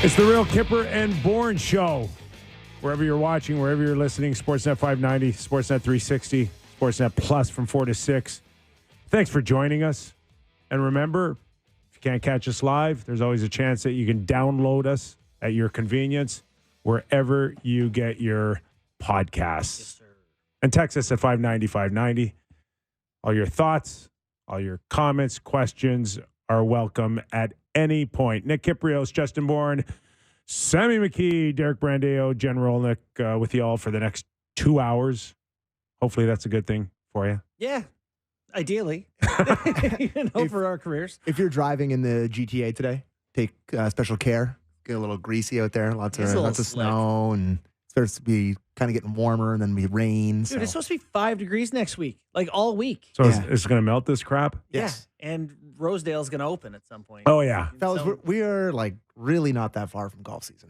It's the real Kyper and Bourne show. Wherever you're watching, wherever you're listening, Sportsnet 590, Sportsnet 360, Sportsnet Plus from 4 to 6. Thanks for joining us. And remember, if you can't catch us live, there's always a chance that you can download us at your convenience wherever you get your podcasts. Yes, sir. And text us at 590-590. All your thoughts, all your comments, questions are welcome at any point. Nick Kypreos, Justin Bourne, Sammy McKee, Derek Brandeo, Jen Rolnick with you all for the next 2 hours. Hopefully that's a good thing for you. Yeah, ideally. For our careers. If you're driving in the GTA today, take special care. Get a little greasy out there. Lots of snow, and it starts to be kind of getting warmer, and then we rain. Dude, it's supposed to be 5 degrees next week, like all week. So it's going to melt this crap? Yes. Yeah, and Rosedale's going to open at some point. Oh, yeah. Fellas, we are like really not that far from golf season.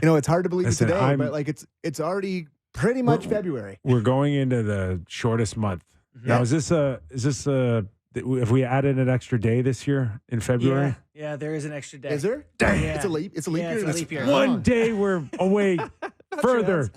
It's hard to believe Listen, today, but like it's already pretty much February. We're going into the shortest month. Mm-hmm. Now, is this if we added an extra day this year in February? Yeah, there is an extra day. Is there? Dang. Yeah. It's a leap year. It's a leap year. One day we're away further.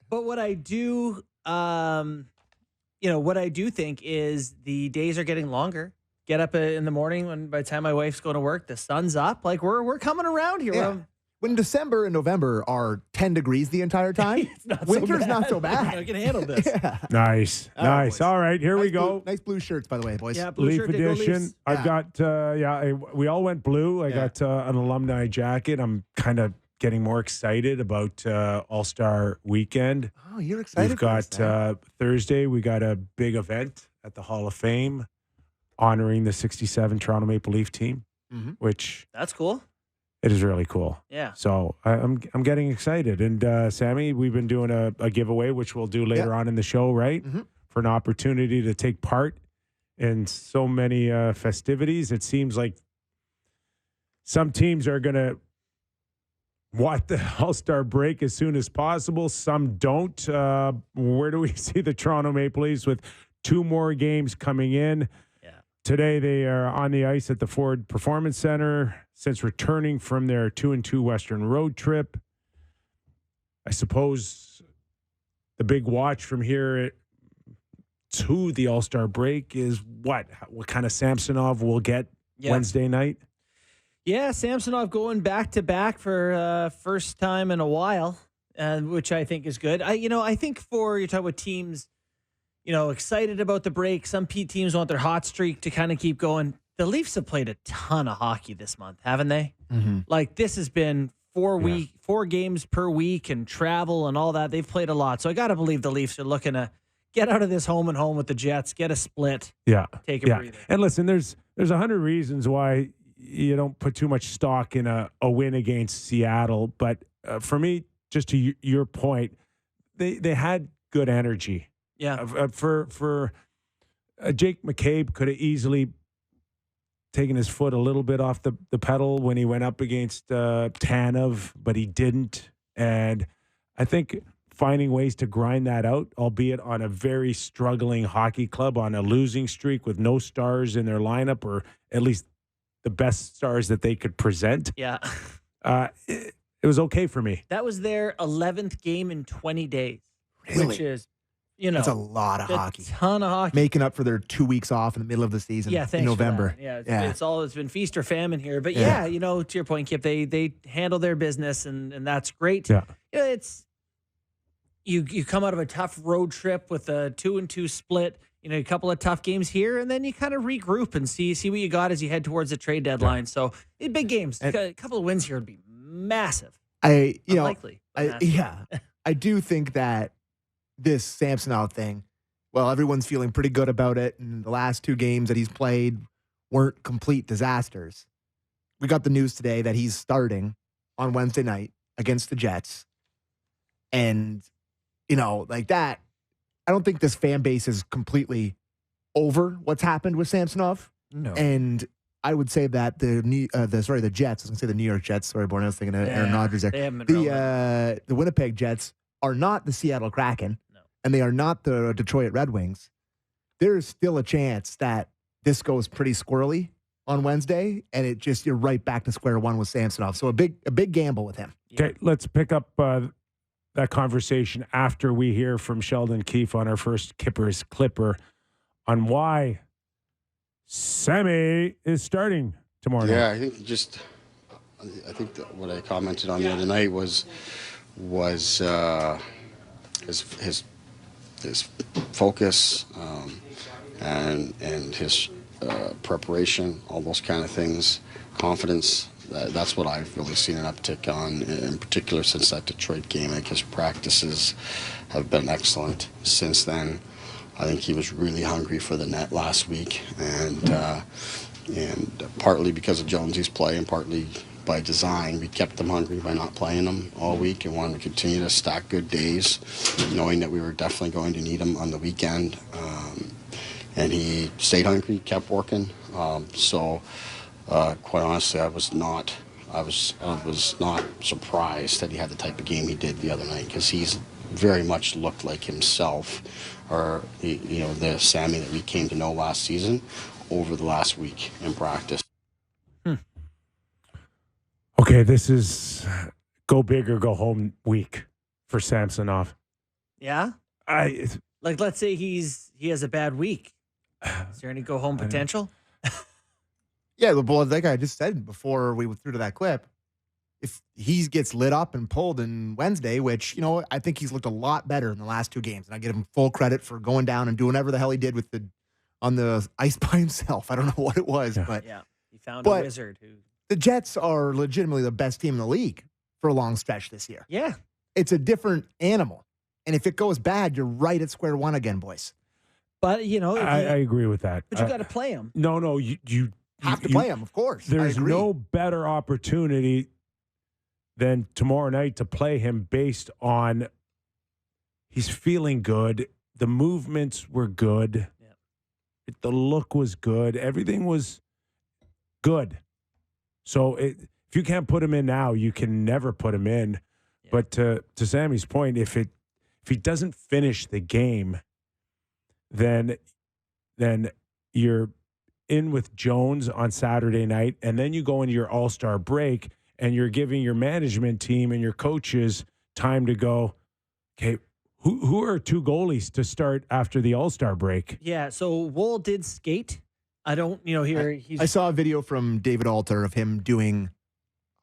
But what I do, what I do think is the days are getting longer. Get up in the morning when by the time my wife's going to work, the sun's up. Like we're coming around here. Yeah. When December and November are 10 degrees the entire time, winter's not so bad. I can handle this. Yeah. Nice. Boys. All right, here we go. Nice blue shirts, by the way, boys. Yeah, blue Leaf shirt, go edition. Leafs. I've got, we all went blue. I got an alumni jacket. I'm kind of getting more excited about All-Star Weekend. Oh, you're excited. We've got Thursday, we got a big event at the Hall of Fame honoring the 67 Toronto Maple Leaf team, which That's cool. it is really cool. Yeah. So I'm getting excited. And Sammy, we've been doing a giveaway, which we'll do later on in the show, right? For an opportunity to take part in so many festivities. It seems like some teams are going to want the All-Star break as soon as possible. Some don't. Where do we see the Toronto Maple Leafs with 2 more games coming in? Today, they are on the ice at the Ford Performance Center since returning from their 2-2 Western road trip. I suppose the big watch from here to the All-Star break is what kind of Samsonov we'll get Wednesday night? Yeah, Samsonov going back-to-back for first time in a while, which I think is good. I think you're talking about teams excited about the break. Some teams want their hot streak to kind of keep going. The Leafs have played a ton of hockey this month, haven't they? Like this has been 4 games per week and travel and all that. They've played a lot. So I got to believe the Leafs are looking to get out of this home and home with the Jets, get a split. Yeah. Take a breather. And listen, there's 100 reasons why you don't put too much stock in a win against Seattle. But for me, just to your point, they had good energy. Yeah. For Jake McCabe could have easily taken his foot a little bit off the pedal when he went up against Tanev, but he didn't. And I think finding ways to grind that out, albeit on a very struggling hockey club on a losing streak with no stars in their lineup, or at least the best stars that they could present. Yeah. It was okay for me. That was their 11th game in 20 days. Really? Which is, That's a lot of hockey. A ton of hockey. Making up for their 2 weeks off in the middle of the season in November. It's been feast or famine here. But to your point, Kip, they handle their business and that's great. Yeah. It's you come out of a tough road trip with a 2-2 split, a couple of tough games here, and then you kind of regroup and see what you got as you head towards the trade deadline. So big games. A couple of wins here would be massive. Unlikely. I do think that this Samsonov thing, well, everyone's feeling pretty good about it, and the last 2 games that he's played weren't complete disasters. We got the news today that he's starting on Wednesday night against the Jets. And, like that, I don't think this fan base is completely over what's happened with Samsonov. No. And I would say that the Jets, I was going to say the New York Jets, sorry, Bourne, I was thinking of Aaron Rodgers there. They haven't been the Winnipeg Jets are not the Seattle Kraken, and they are not the Detroit Red Wings. There is still a chance that this goes pretty squirrely on Wednesday, and you're right back to square one with Samsonov. So a big gamble with him. Okay, let's pick up that conversation after we hear from Sheldon Keefe on our first Kippers Clipper on why Sammy is starting tomorrow night. Yeah, I think that what I commented on the other night was his focus and his preparation, all those kind of things, confidence. That's what I've really seen an uptick on, in particular since that Detroit game. I think his practices have been excellent since then. I think he was really hungry for the net last week, and partly because of Jonesy's play and partly by design, we kept them hungry by not playing them all week and wanted to continue to stack good days, knowing that we were definitely going to need him on the weekend. And he stayed hungry, kept working. So quite honestly, I was not surprised that he had the type of game he did the other night, because he's very much looked like himself, or the Sammy that we came to know last season over the last week in practice. Okay, this is go big or go home week for Samsonov. Yeah? Let's say he has a bad week. Is there any go home potential? Yeah, like I just said before we went through to that clip, if he gets lit up and pulled in Wednesday, which, I think he's looked a lot better in the last two games, and I give him full credit for going down and doing whatever the hell he did on the ice by himself. I don't know what it was, but yeah, he found a wizard who. The Jets are legitimately the best team in the league for a long stretch this year. Yeah. It's a different animal. And if it goes bad, you're right at square one again, boys. But, I agree with that. But you got to play him. No, you have to play him, of course. There's no better opportunity than tomorrow night to play him based on he's feeling good. The movements were good. Yeah. The look was good. Everything was good. So if you can't put him in now, you can never put him in. Yeah. But to Sammy's point, if he doesn't finish the game, then you're in with Jones on Saturday night, and then you go into your All-Star break, and you're giving your management team and your coaches time to go, okay, who are two goalies to start after the All-Star break? Yeah, so Woll did skate. I don't, I saw a video from David Alter of him doing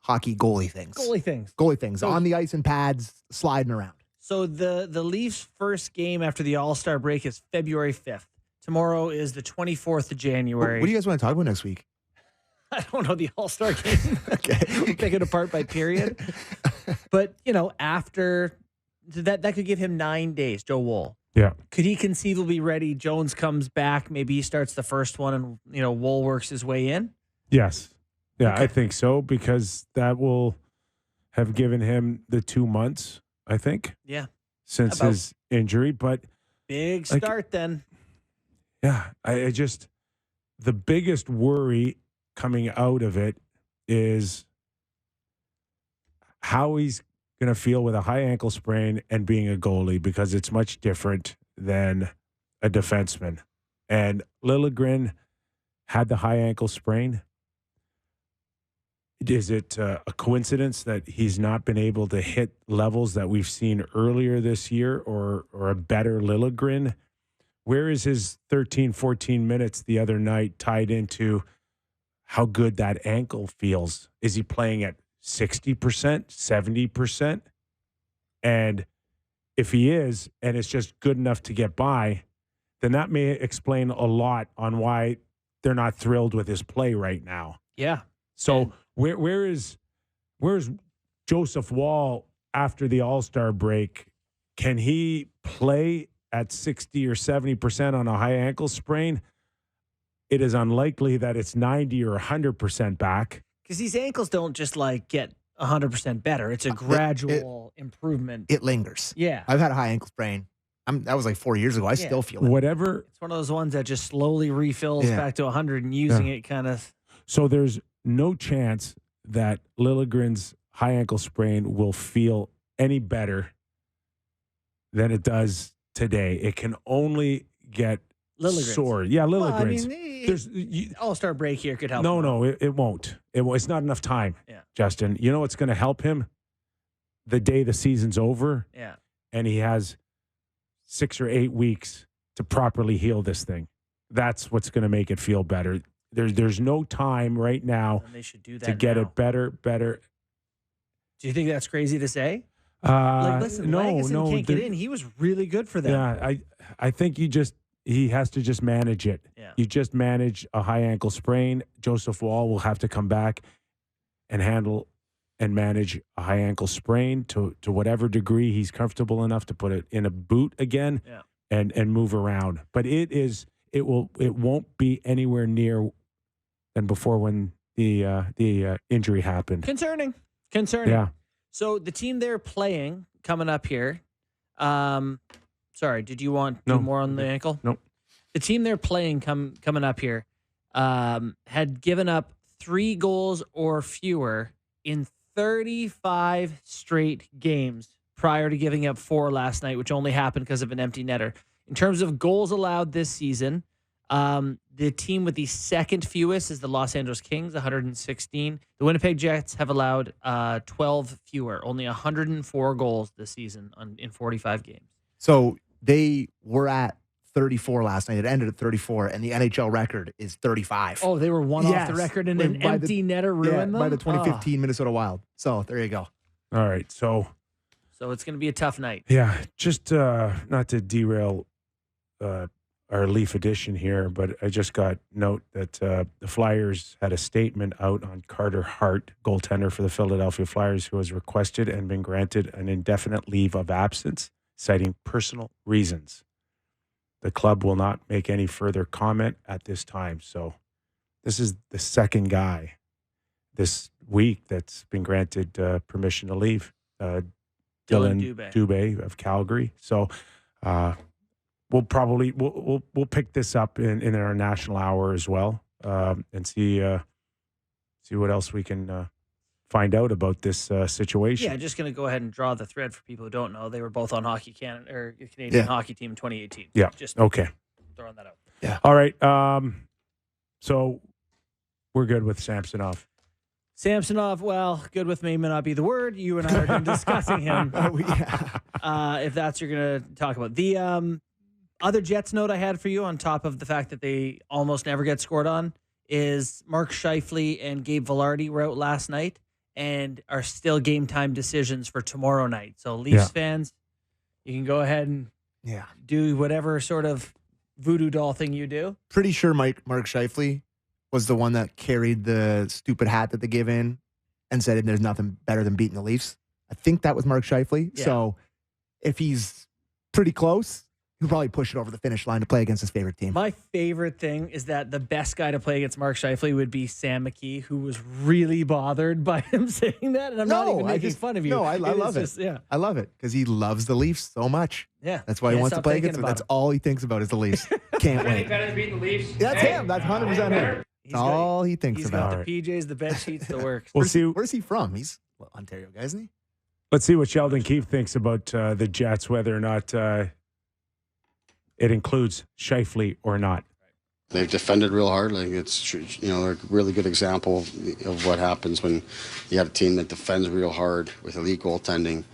hockey goalie things. Goalie things on the ice and pads, sliding around. So the Leafs' first game after the All-Star break is February 5th. Tomorrow is the 24th of January. What do you guys want to talk about next week? I don't know, the All-Star game. Okay. Pick it apart by period. But, after that could give him 9 days, Joe Woll. Yeah. Could he conceivably be ready? Jones comes back. Maybe he starts the first one and, Woll works his way in? Yes. Yeah, okay. I think so, because that will have given him the 2 months, I think. Yeah. Since his injury. But big start then. Yeah. I just, the biggest worry coming out of it is how he's going to feel with a high ankle sprain and being a goalie, because it's much different than a defenseman. And Liljegren had the high ankle sprain. Is it a coincidence that he's not been able to hit levels that we've seen earlier this year, or a better Liljegren? Where is his 13, 14 minutes the other night tied into how good that ankle feels? Is he playing at 60%, 70%? And if he is, and it's just good enough to get by, then that may explain a lot on why they're not thrilled with his play right now. Yeah. So where's Joseph Woll after the All-Star break? Can he play at 60 or 70% on a high ankle sprain? It is unlikely that it's 90 or 100% back. Because these ankles don't just get 100% better. It's a gradual improvement. It lingers. Yeah. I've had a high ankle sprain. That was 4 years ago. I still feel it. Whatever. It's one of those ones that just slowly refills back to 100 and using it kind of. So there's no chance that Liljegren's high ankle sprain will feel any better than it does today. It can only get Liljegren's. sore. Yeah, Liljegren's. Well, All-Star break here could help. No, it won't. It's not enough time, Justin. You know what's going to help him? The day the season's over, and he has 6 or 8 weeks to properly heal this thing. That's what's going to make it feel better. There's no time right now they should do that to get it better. Do you think that's crazy to say? Listen, no, Lagesson can't get in. He was really good for them. Yeah, I think he has to just manage it. Yeah. You just manage a high ankle sprain. Joseph Wall will have to come back and handle and manage a high ankle sprain to whatever degree he's comfortable enough to put it in a boot again and move around. But it won't be anywhere near than before when the injury happened. Concerning. Yeah. So the team they're playing coming up here. Sorry, did you want to do more on the ankle? Nope. The team they're playing coming up here had given up 3 goals or fewer in 35 straight games prior to giving up 4 last night, which only happened because of an empty netter. In terms of goals allowed this season, the team with the second fewest is the Los Angeles Kings, 116. The Winnipeg Jets have allowed 12 fewer, only 104 goals this season in 45 games. So they were at 34 last night. It ended at 34, and the NHL record is 35. Oh, they were off the record, and an empty netter ruined them? By the 2015 Minnesota Wild. So there you go. All right, so it's going to be a tough night. Yeah, just not to derail our Leaf edition here, but I just got note that the Flyers had a statement out on Carter Hart, goaltender for the Philadelphia Flyers, who has requested and been granted an indefinite leave of absence, citing personal reasons. The club will not make any further comment at this time. So this is the second guy this week that's been granted permission to leave. Dylan Dubé of Calgary. So we'll probably we'll pick this up in our national hour as well, and see what else we can find out about this situation. Yeah, just going to go ahead and draw the thread for people who don't know. They were both on Canadian hockey team in 2018. Yeah. Just okay. Throwing that out. Yeah. All right. So we're good with Samsonov. Samsonov, well, good with me may not be the word. You and I are discussing him. If that's what you're going to talk about. The other Jets note I had for you, on top of the fact that they almost never get scored on, is Mark Scheifele and Gabe Vilardi were out last night and are still game time decisions for tomorrow night. So Leafs fans, you can go ahead and do whatever sort of voodoo doll thing you do. Pretty sure Mark Scheifele was the one that carried the stupid hat that they gave in and said there's nothing better than beating the Leafs. I think that was Mark Scheifele. Yeah. So if he's pretty close, he'll probably push it over the finish line to play against his favorite team. My favorite thing is that the best guy to play against Mark Scheifele would be Sam McKee, who was really bothered by him saying that. And I'm not even making fun of you. No, I love it. I love it because he loves the Leafs so much. Yeah. That's why he wants to play against them. That's all he thinks about is the Leafs. Can't wait. Better than beating the Leafs. That's him. That's 100% him. That's all he thinks about. He's got the PJs, the bed sheets, the works. Where's he from? He's Ontario guy, isn't he? Let's see what Sheldon Keefe thinks about the Jets, whether or not it includes Scheifele or not. They've defended real hard. Like it's a really good example of what happens when you have a team that defends real hard with elite goaltending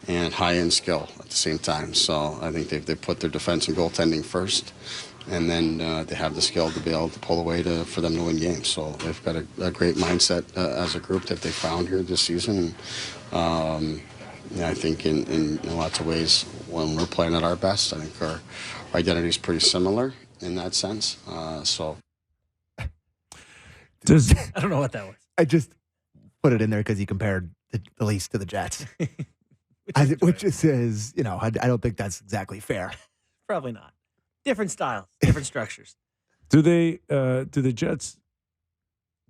and high-end skill at the same time. So I think they put their defense and goaltending first, and then they have the skill to be able to pull away for them to win games. So they've got a great mindset as a group that they found here this season. I think in lots of ways, when we're playing at our best, I think our identity is pretty similar in that sense. I don't know what that was. I just put it in there because he compared the Leafs to the Jets. which is, I don't think that's exactly fair. Probably not. Different styles, different structures. Do the Jets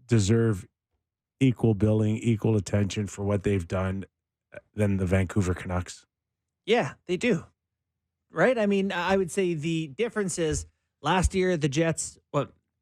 deserve equal billing, equal attention for what they've done than the Vancouver Canucks? Yeah, they do. Right? I mean, I would say the difference is last year the Jets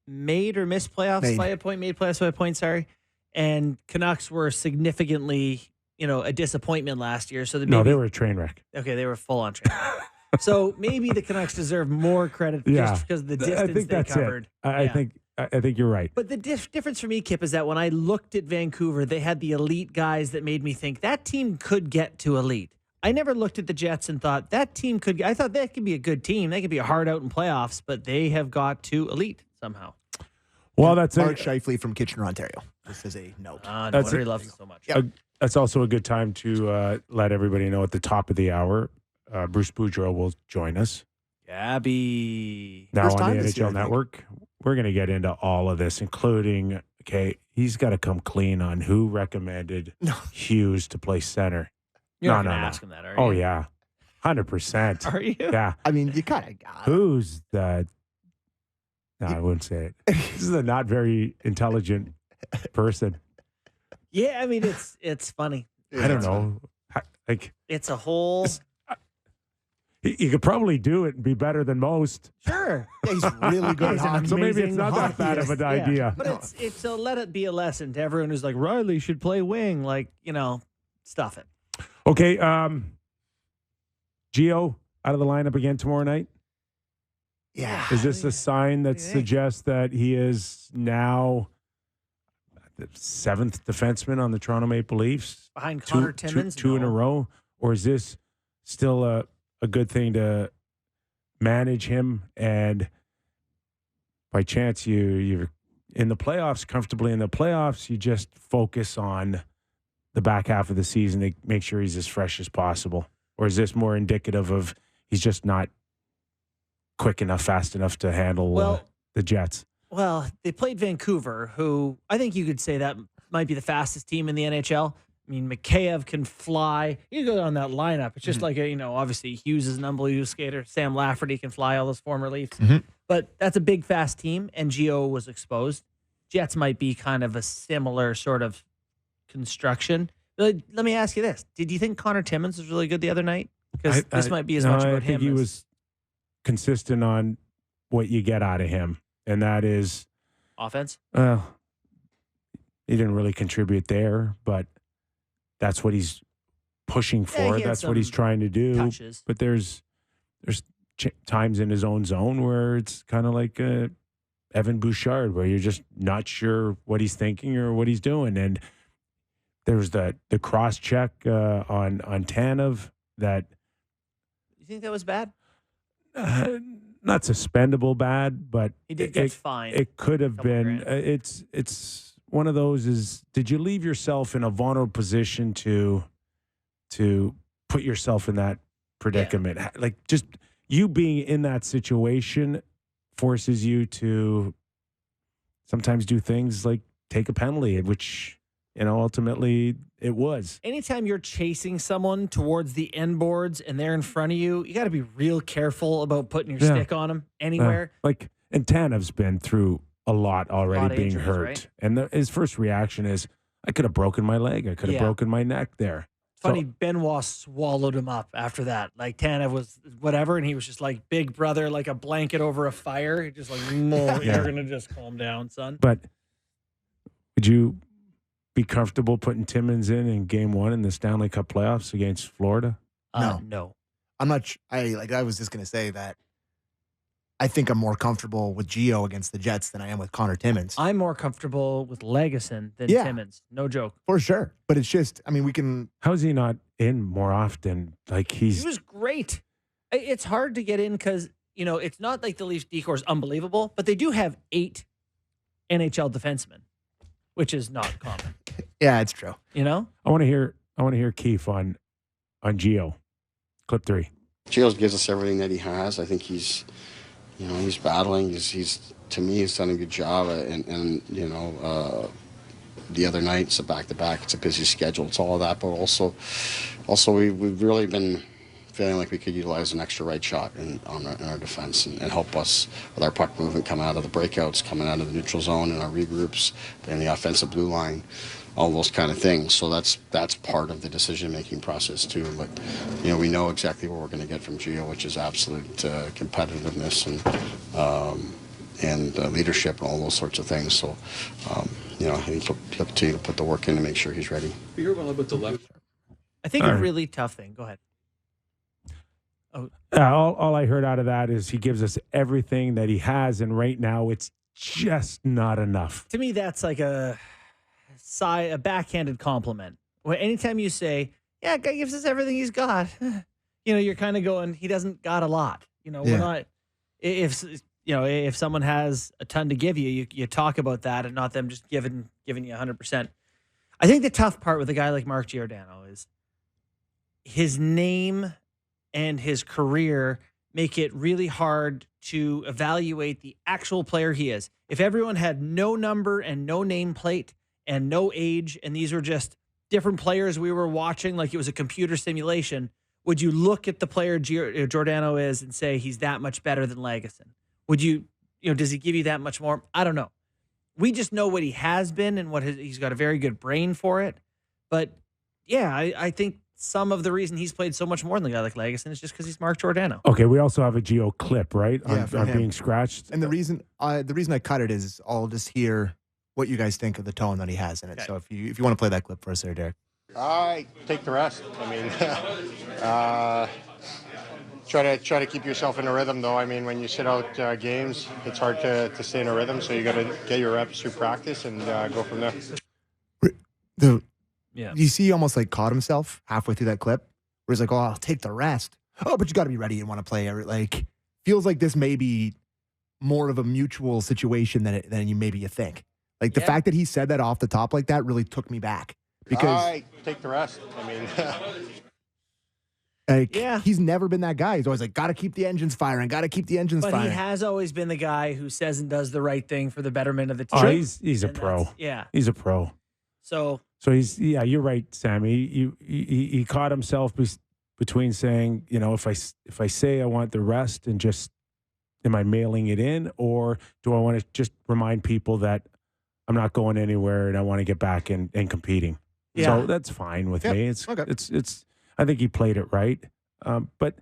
made or missed playoffs by a point, made playoffs by a point, sorry. And Canucks were significantly, a disappointment last year. So they were a train wreck. Okay, they were full on train wreck. So maybe the Canucks deserve more credit just because of the distance I think they that's covered. It. I think you're right. But the difference for me, Kip, is that when I looked at Vancouver, they had the elite guys that made me think that team could get to elite. I never looked at the Jets and thought that team could. I thought that could be a good team. They could be a hard out in playoffs, but they have got to elite somehow. Well, that's Mark Scheifele from Kitchener, Ontario. This is a note. No wonder he loves it so much. Yep. That's also a good time to let everybody know at the top of the hour, Bruce Boudreau will join us. Gabby. Now First on time the this year, NHL I think. Network. We're going to get into all of this, including, he's got to come clean on who recommended Hughes to play center. You're not going to ask him that, are you? Oh, yeah. 100%. Are you? Yeah. I mean, you kind of got it. Who's the... No, I wouldn't say it. This is a not very intelligent person. Yeah, I mean, it's funny. I don't know. Like, It's a whole... he could probably do it and be better than most. Sure. Yeah, he's really good at He's an hockey. So maybe it's amazing not that bad of an Yeah. idea. But it's so let it be a lesson to everyone who's like, Riley should play wing. Like, stuff it. Okay, Gio out of the lineup again tomorrow night. Yeah. Is this a sign that suggests that he is now the seventh defenseman on the Toronto Maple Leafs? Behind Connor Timmins? Two in a row? Or is this still a good thing to manage him and by chance you're in the playoffs, comfortably in the playoffs, you just focus on the back half of the season to make sure he's as fresh as possible? Or is this more indicative of he's just not quick enough, fast enough to handle the Jets? Well, they played Vancouver, who I think you could say that might be the fastest team in the NHL. I mean, Mikheyev can fly. You go on that lineup. It's just like, obviously Hughes is an unbelievable skater. Sam Lafferty can fly, all those former Leafs. But that's a big, fast team, and Gio was exposed. Jets might be kind of a similar sort of construction. Let me ask you this. Did you think Connor Timmins was really good the other night? Because this might be as much about him. I think he was consistent on what you get out of him, and that is offense. He didn't really contribute there, but that's what he's pushing for. That's what he's trying to do. Touches. But there's times in his own zone where it's kind of like Evan Bouchard, where you're just not sure what he's thinking or what he's doing. And there was the cross check on Tanev that. You think that was bad? Not suspendable bad, but he did get fined. It could have been. It's one of those. Did you leave yourself in a vulnerable position to put yourself in that predicament? Yeah. Like just you being in that situation forces you to sometimes do things like take a penalty, which ultimately it was. Anytime you're chasing someone towards the end boards and they're in front of you, you got to be real careful about putting your stick on them anywhere. And Tanev's been through a lot already, being injuries, hurt. Right? And his first reaction is, I could have broken my leg. I could have broken my neck there. Funny, Benoit swallowed him up after that. Like Tanev was whatever, and he was just like Big Brother, like a blanket over a fire. Just like, no, you're going to just calm down, son. But would you be comfortable putting Timmins in Game 1 in the Stanley Cup playoffs against Florida? No. I'm not. I was just going to say that I think I'm more comfortable with Gio against the Jets than I am with Connor Timmins. I'm more comfortable with Legason than Timmins. No joke. For sure. But it's just, we can. How's he not in more often? Like he was great. It's hard to get in because, it's not like the Leafs decor is unbelievable, but they do have 8 NHL defensemen, which is not common. Yeah, it's true. I want to hear Keefe on Gio. Clip 3. Gio gives us everything that he has. I think he's battling. He's to me, he's done a good job. And the other night, it's a back-to-back. It's a busy schedule. It's all of that. But also we've really been feeling like we could utilize an extra right shot in our defense and help us with our puck movement coming out of the breakouts, coming out of the neutral zone and our regroups and the offensive blue line, all those kind of things. So that's part of the decision-making process too. But we know exactly what we're going to get from Gio, which is absolute competitiveness and leadership and all those sorts of things. So I think he'll continue to put the work in to make sure he's ready. You heard well about the left. I think a really tough thing. Go ahead. All I heard out of that is he gives us everything that he has, and right now it's just not enough. To me, that's like a backhanded compliment. Well, anytime you say, "Yeah, guy gives us everything he's got," you're kind of going, "He doesn't got a lot." We're not. If someone has a ton to give you, you talk about that, and not them just giving you 100%. I think the tough part with a guy like Mark Giordano is his name and his career make it really hard to evaluate the actual player he is. If everyone had no number and no nameplate and no age, and these were just different players we were watching like it was a computer simulation, would you look at the player Giordano is and say he's that much better than Lagesson? Would you, does he give you that much more? I don't know. We just know what he has been and he's got a very good brain for it. But yeah, I think some of the reason he's played so much more than a guy like Lagesson is just because he's Mark Giordano. Okay, we also have a Geo clip, right? Yeah, on being scratched. And the reason I cut it is I'll just hear what you guys think of the tone that he has in it. Okay. So if you want to play that clip for us there, Derek. I take the rest. I mean, try to keep yourself in a rhythm, though. I mean, when you sit out games, it's hard to stay in a rhythm. So you got to get your reps through practice and go from there. You see, he almost like caught himself halfway through that clip, where he's like, "Oh, I'll take the rest." Oh, but you got to be ready and want to play. Like, feels like this may be more of a mutual situation than you think. Like the fact that he said that off the top like that really took me back. Because I take the rest. I mean, he's never been that guy. He's always like, got to keep the engines firing, got to keep the engines firing. But he has always been the guy who says and does the right thing for the betterment of the team. Oh, he's a pro. Yeah. He's a pro. So you're right, Sammy. He caught himself between saying, if I say I want the rest and just, am I mailing it in, or do I want to just remind people that I'm not going anywhere and I want to get back and competing? Yeah. So that's fine with me. It's okay. It's. I think he played it right. But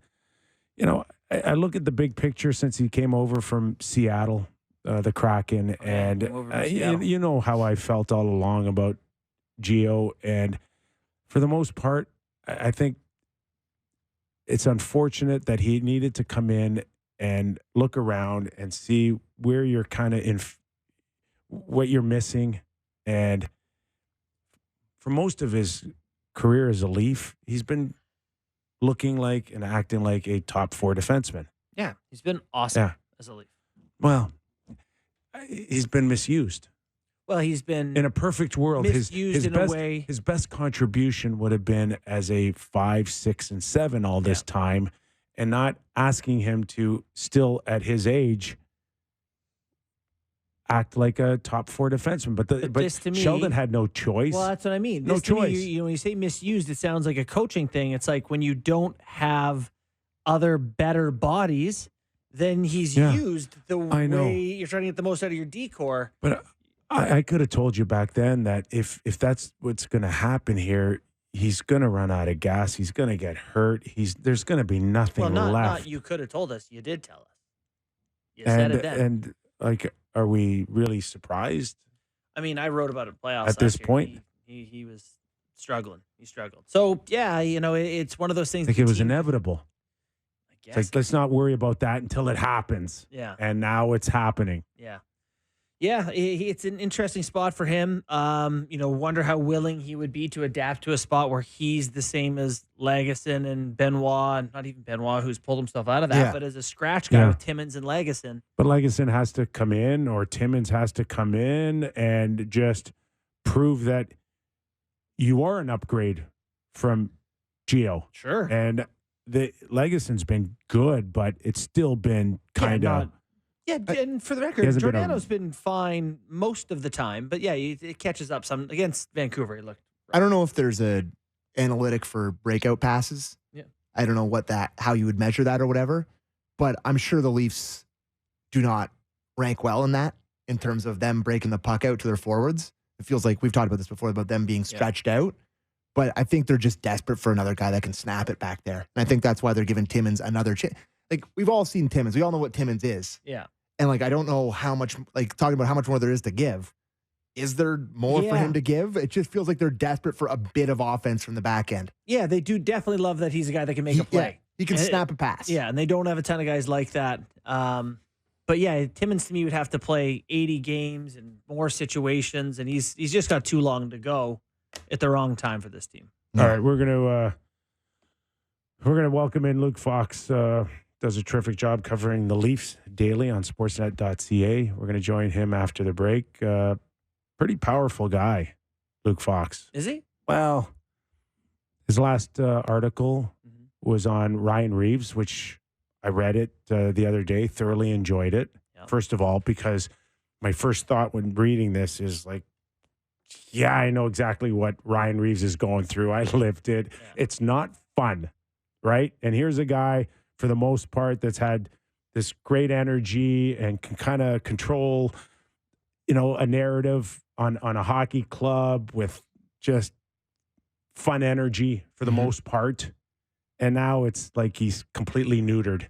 I look at the big picture since he came over from Seattle, the Kraken, and you know how I felt all along about Gio, and for the most part, I think it's unfortunate that he needed to come in and look around and see where you're kind of what you're missing. And for most of his career as a Leaf, he's been looking like and acting like a top 4 defenseman. Yeah, he's been awesome as a Leaf. Well, he's been misused. Well, he's been in a perfect world. Misused in a way. His best contribution would have been as a 5, 6, and 7 all this time, and not asking him to still at his age act like a top 4 defenseman. But to me, Sheldon had no choice. Well, that's what I mean. No choice. Me, when you say misused, it sounds like a coaching thing. It's like when you don't have other better bodies, then he's used the way you're trying to get the most out of your D-core. But I could have told you back then that if that's what's going to happen here, he's going to run out of gas. He's going to get hurt. There's going to be nothing left. Not you could have told us. You did tell us. You said it then. And like, are we really surprised? I mean, I wrote about it playoffs at this point. He was struggling. He struggled. So yeah, it's one of those things. Like it was inevitable. I guess. It's like, let's not worry about that until it happens. Yeah. And now it's happening. Yeah. Yeah, it's an interesting spot for him. Wonder how willing he would be to adapt to a spot where he's the same as Lagesson and Benoit, and not even Benoit, who's pulled himself out of that, but as a scratch guy with Timmins and Lagesson. But Lagesson has to come in, or Timmins has to come in and just prove that you are an upgrade from Gio. Sure. And the Legesson's been good, but it's still been kind of... Yeah, and for the record, Giordano's been fine most of the time, but yeah, it catches up some. Against Vancouver, he looked rough. I don't know if there's a analytic for breakout passes. Yeah. I don't know how you would measure that or whatever, but I'm sure the Leafs do not rank well in that in terms of them breaking the puck out to their forwards. It feels like we've talked about this before about them being stretched out, but I think they're just desperate for another guy that can snap it back there. And I think that's why they're giving Timmins another chance. Like, we've all seen Timmins. We all know what Timmins is. Yeah. And, like, I don't know how much, like, talking about how much more there is to give. Is there more for him to give? It just feels like they're desperate for a bit of offense from the back end. Yeah, they do definitely love that he's a guy that can make a play. He can snap a pass. Yeah, and they don't have a ton of guys like that. But yeah, Timmins to me would have to play 80 games and more situations, and he's just got too long to go at the wrong time for this team. All right, we're gonna welcome in Luke Fox. Does a terrific job covering the Leafs daily on Sportsnet.ca. We're gonna join him after the break. Pretty powerful guy, Luke Fox. Is he? Well, his last article was on Ryan Reaves, which I read it the other day, thoroughly enjoyed it. Yep. First of all, because my first thought when reading this is like, yeah, I know exactly what Ryan Reaves is going through. I lived it. Yeah. It's not fun, right? And here's a guy, for the most part, that's had this great energy and can kind of control, a narrative on a hockey club with just fun energy for the most part. And now it's like he's completely neutered.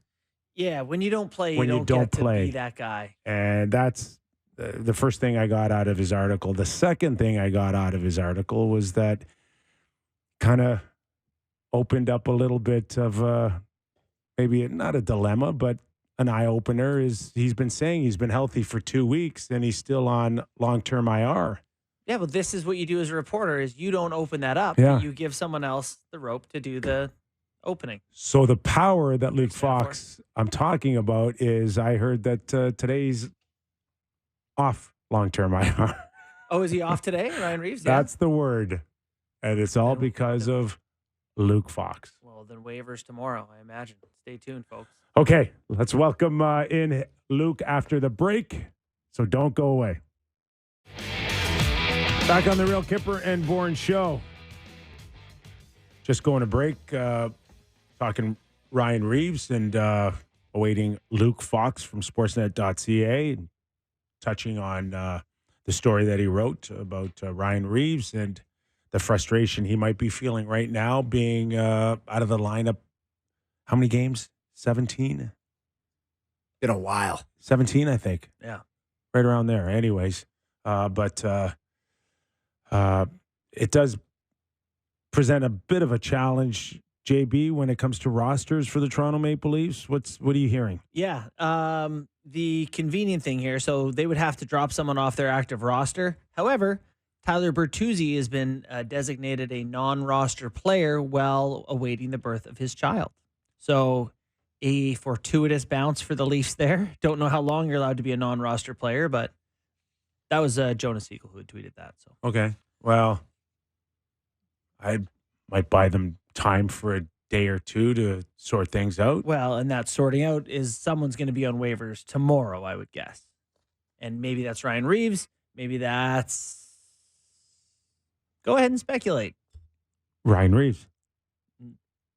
Yeah, when you don't play, you don't get to be that guy. And that's the first thing I got out of his article. The second thing I got out of his article was that kind of opened up a little bit of maybe not a dilemma, but an eye-opener. Is he's been saying he's been healthy for 2 weeks and he's still on long-term IR. Yeah, well, this is what you do as a reporter, is you don't open that up. Yeah. You give someone else the rope to do the opening. So the power that Luke Fox I'm talking about is I heard that today's off long-term IR. Oh, is he off today, Ryan Reaves? Yeah. That's the word. And it's all because of Luke Fox. Well, then waivers tomorrow, I imagine. Stay tuned, folks. Okay, let's welcome in Luke after the break. So don't go away. Back on the Real Kyper and Bourne show. Just going to break, talking Ryan Reaves and awaiting Luke Fox from Sportsnet.ca, touching on the story that he wrote about Ryan Reaves and the frustration he might be feeling right now being out of the lineup. How many games? 17? Been a while. 17, I think. Yeah. Right around there. Anyways, but it does present a bit of a challenge, JB, when it comes to rosters for the Toronto Maple Leafs. What are you hearing? Yeah. The convenient thing here, so they would have to drop someone off their active roster. However, Tyler Bertuzzi has been designated a non-roster player while awaiting the birth of his child. So a fortuitous bounce for the Leafs there. Don't know how long you're allowed to be a non-roster player, but that was Jonas Eagle who had tweeted that. So okay. Well, I might buy them time for a day or two to sort things out. Well, and that sorting out is someone's going to be on waivers tomorrow, I would guess. And maybe that's Ryan Reaves. Maybe that's... Go ahead and speculate. Ryan Reaves.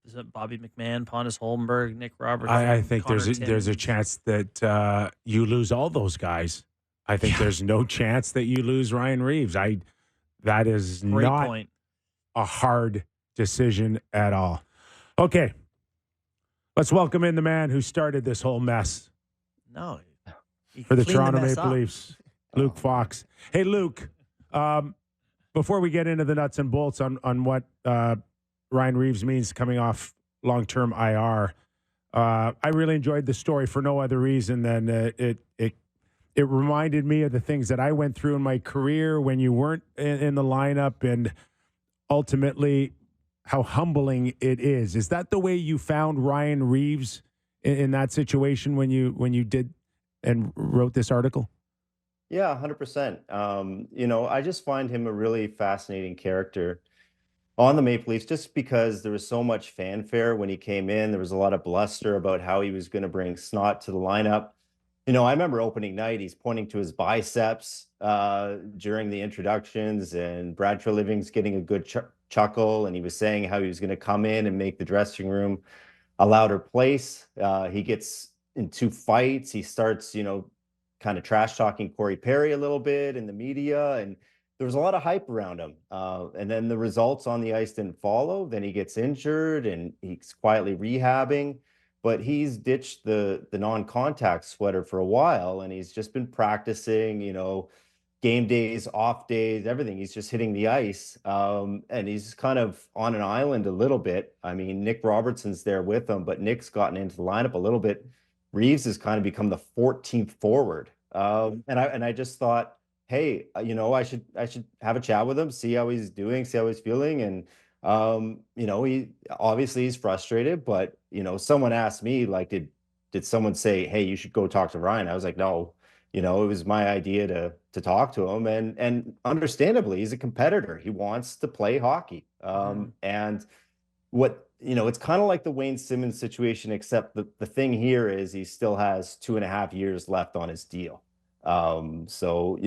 Is it Bobby McMahon, Pontus Holmberg, Nick Robertson? I think Connor there's a chance that you lose all those guys. I think there's no chance that you lose Ryan Reaves. That is Great not point. A hard decision at all. Okay. Let's welcome in the man who started this whole mess. No. For the Toronto Maple Leafs, Luke Fox. Hey, Luke, before we get into the nuts and bolts on what Ryan Reaves means coming off long-term IR, I really enjoyed the story for no other reason than it reminded me of the things that I went through in my career when you weren't in the lineup, and ultimately how humbling it is. Is that the way you found Ryan Reaves in that situation when you did and wrote this article? Yeah, 100%. I just find him a really fascinating character on the Maple Leafs, just because there was so much fanfare when he came in. There was a lot of bluster about how he was going to bring snot to the lineup. I remember opening night, he's pointing to his biceps during the introductions, and Brad Treliving's getting a good chuckle, and he was saying how he was going to come in and make the dressing room a louder place. He gets into fights. He starts, kind of trash talking Corey Perry a little bit in the media, and there was a lot of hype around him. And then the results on the ice didn't follow. Then he gets injured and he's quietly rehabbing. But he's ditched the non-contact sweater for a while, and he's just been practicing, game days, off days, everything. He's just hitting the ice. And he's kind of on an island a little bit. I mean, Nick Robertson's there with him, but Nick's gotten into the lineup a little bit. Reaves has kind of become the 14th forward. And I just thought, hey, I should have a chat with him, see how he's doing, see how he's feeling. And he obviously he's frustrated, but someone asked me, like, did someone say, hey, you should go talk to Ryan? I was like, no. It was my idea to talk to him, and understandably, he's a competitor. He wants to play hockey. And what it's kind of like the Wayne Simmonds situation, except the thing here is he still has 2.5 years left on his deal. So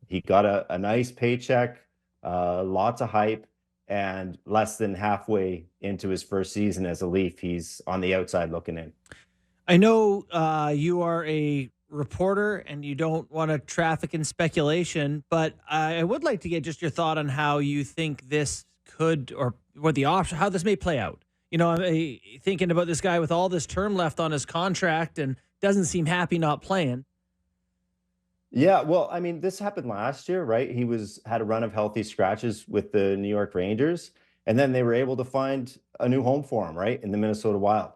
he got a nice paycheck, lots of hype, and less than halfway into his first season as a Leaf, he's on the outside looking in. I know you are a reporter and you don't want to traffic in speculation, but I would like to get just your thought on how you think this could, or what the option, how this may play out. I'm thinking about this guy with all this term left on his contract and doesn't seem happy not playing. Yeah, well, I mean, this happened last year, right? He had a run of healthy scratches with the New York Rangers, and then they were able to find a new home for him, right, in the Minnesota Wild.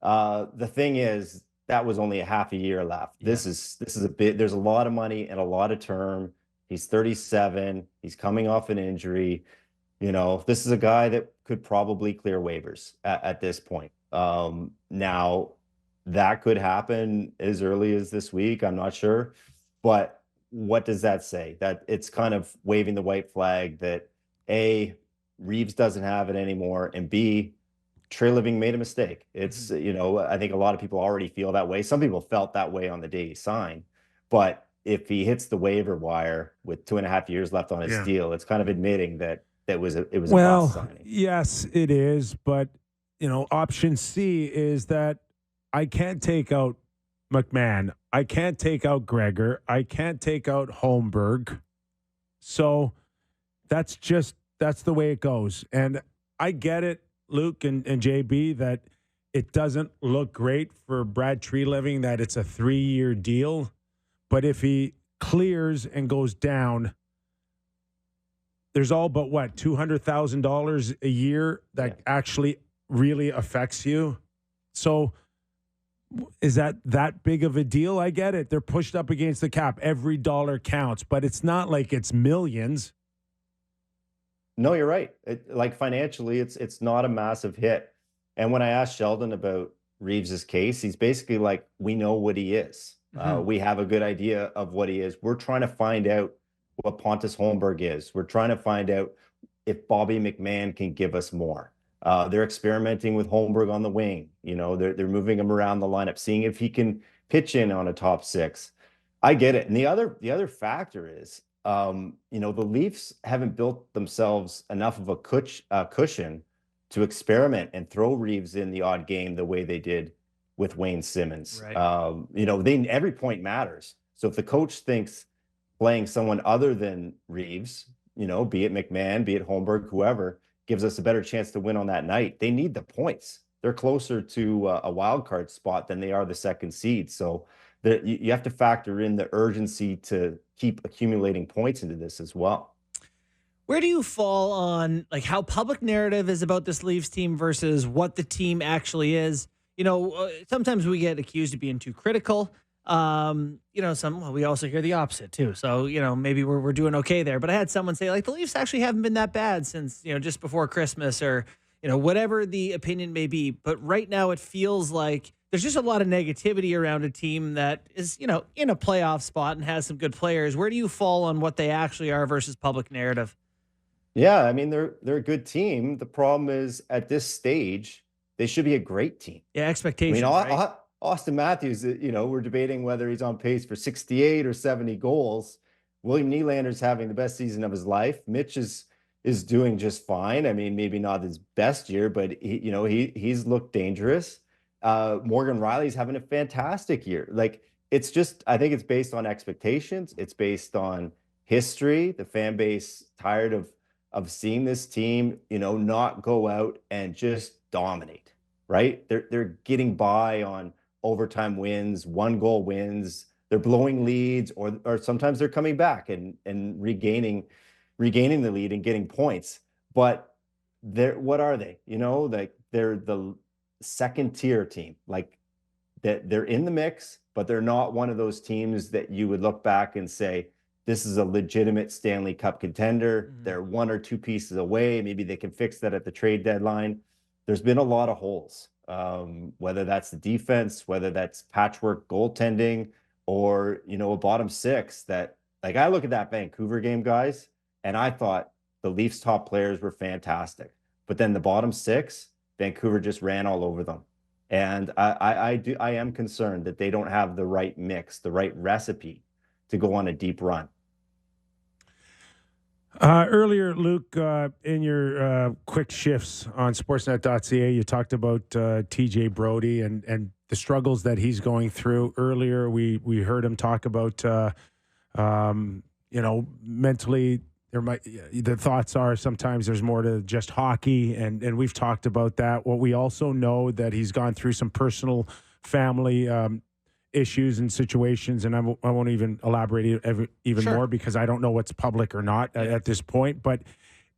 The thing is, that was only a half a year left. Yeah. This is a bit. There's a lot of money and a lot of term. He's 37. He's coming off an injury. This is a guy that could probably clear waivers at this point. Now, that could happen as early as this week. I'm not sure. But what does that say? That it's kind of waving the white flag that A, Reaves doesn't have it anymore, and B, Trey Living made a mistake. It's, I think a lot of people already feel that way. Some people felt that way on the day he signed. But if he hits the waiver wire with 2.5 years left on his deal, it's kind of admitting that it was a bust signing. Yes, it is. But, option C is that I can't take out McMahon. I can't take out Gregor. I can't take out Holmberg. So that's the way it goes. And I get it, Luke and JB, that it doesn't look great for Brad Treliving that it's a 3-year deal. But if he clears and goes down, there's all but $200,000 a year that actually really affects you. So is that big of a deal? I get it. They're pushed up against the cap. Every dollar counts, but it's not like it's millions. No, you're right. Like financially, it's not a massive hit. And when I asked Sheldon about Reaves's case, he's basically like, we know what he is. We have a good idea of what he is. We're trying to find out what Pontus Holmberg is. We're trying to find out if Bobby McMahon can give us more. They're experimenting with Holmberg on the wing. They're moving him around the lineup, seeing if he can pitch in on a top six. I get it. And the other factor is, the Leafs haven't built themselves enough of a cushion to experiment and throw Reaves in the odd game the way they did with Wayne Simmonds. Right. Every point matters. So if the coach thinks playing someone other than Reaves, be it McMahon, be it Holmberg, whoever, gives us a better chance to win on that night, they need the points. They're closer to a wild card spot than they are the second seed. So you have to factor in the urgency to keep accumulating points into this as well. Where do you fall on how public narrative is about this Leafs team versus what the team actually is? Sometimes we get accused of being too critical. We also hear the opposite too. So, maybe we're doing okay there. But I had someone say the Leafs actually haven't been that bad since, just before Christmas or, whatever the opinion may be. But right now it feels like there's just a lot of negativity around a team that is, in a playoff spot and has some good players. Where do you fall on what they actually are versus public narrative? Yeah, I mean, they're a good team. The problem is at this stage, they should be a great team. Yeah, expectations. Right? Austin Matthews, we're debating whether he's on pace for 68 or 70 goals. William Nylander's having the best season of his life. Mitch is doing just fine. I mean, maybe not his best year, but he's looked dangerous. Morgan Riley's having a fantastic year. I think it's based on expectations. It's based on history. The fan base tired of seeing this team, not go out and just dominate, right? They're getting by on overtime wins, 1-goal wins. they're blowing leads, or sometimes they're coming back and regaining the lead and getting points. But what are they? Like they're the second tier team. Like that they're in the mix, but they're not one of those teams that you would look back and say, this is a legitimate Stanley Cup contender. They're one or two pieces away. Maybe they can fix that at the trade deadline. There's been a lot of holes, whether that's the defense, whether that's patchwork goaltending, or, a bottom six that, like, I look at that Vancouver game, guys, and I thought the Leafs top players were fantastic. But then the bottom six, Vancouver just ran all over them. And I am concerned that they don't have the right mix, the right recipe to go on a deep run. Earlier, Luke, in your quick shifts on Sportsnet.ca, you talked about TJ Brodie and the struggles that he's going through. Earlier, we heard him talk about, mentally, the thoughts are sometimes there's more to just hockey, and we've talked about that. What we also know that he's gone through some personal family issues and situations, and I won't even elaborate even more because I don't know what's public or not at this point. But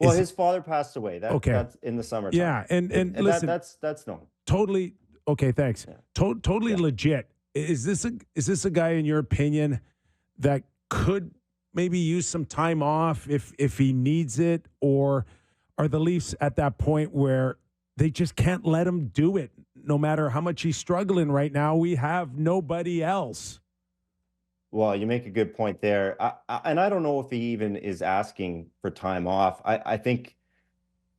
his father passed away. That's in the summertime. Yeah, and listen, that's known. Totally okay. Thanks. Yeah. Totally legit. Is this a guy, in your opinion, that could maybe use some time off if he needs it, or are the Leafs at that point where they just can't let him do it? No matter how much he's struggling right now, we have nobody else. Well, you make a good point there. And I don't know if he even is asking for time off. I think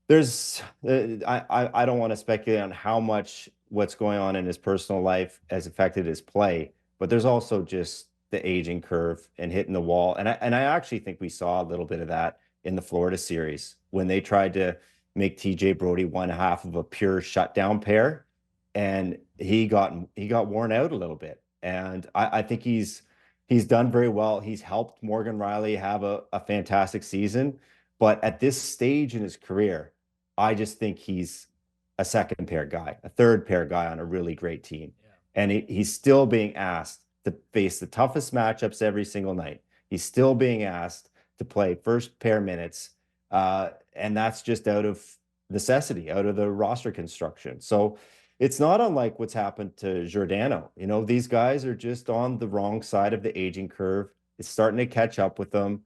there's, I don't want to speculate on how much what's going on in his personal life has affected his play, but there's also just the aging curve and hitting the wall. And I actually think we saw a little bit of that in the Florida series when they tried to make TJ Brodie one half of a pure shutdown pair. And he got worn out a little bit. And I think he's done very well. He's helped Morgan Rielly have a fantastic season. But at this stage in his career, I just think he's a second pair guy, a third pair guy on a really great team. Yeah. And he's still being asked to face the toughest matchups every single night. He's still being asked to play first pair minutes. And that's just out of necessity, out of the roster construction. So it's not unlike what's happened to Giordano. These guys are just on the wrong side of the aging curve. It's starting to catch up with them,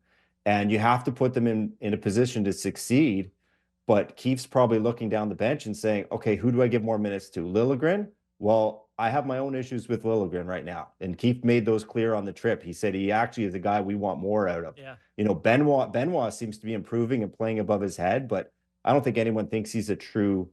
and you have to put them in a position to succeed. But Keefe's probably looking down the bench and saying, okay, who do I give more minutes to? Liljegren? Well, I have my own issues with Liljegren right now. And Keefe made those clear on the trip. He said he actually is a guy we want more out of. Yeah. Benoit seems to be improving and playing above his head, but I don't think anyone thinks he's a true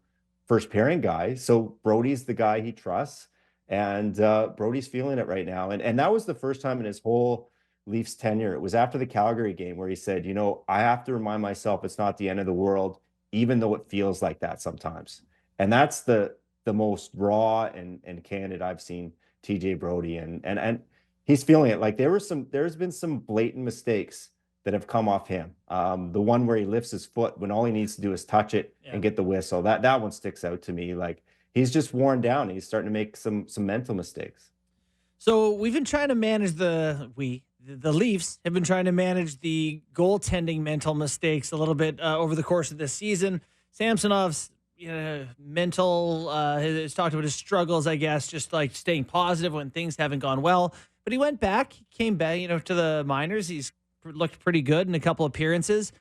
first pairing guy. So Brodie's the guy he trusts, and Brodie's feeling it right now. And that was the first time in his whole Leafs tenure. It was after the Calgary game where he said, I have to remind myself it's not the end of the world, even though it feels like that sometimes. And that's the most raw and candid I've seen TJ Brodie, and he's feeling it. Like there's been some blatant mistakes that have come off him. The one where he lifts his foot when all he needs to do is touch it and get the whistle. That one sticks out to me. Like he's just worn down. He's starting to make some mental mistakes. So we've been trying to manage the Leafs have been trying to manage the goaltending mental mistakes a little bit over the course of this season. Samsonov's mental has talked about his struggles, I guess, just like staying positive when things haven't gone well. But he went back, came back, to the minors. He's looked pretty good in a couple appearances.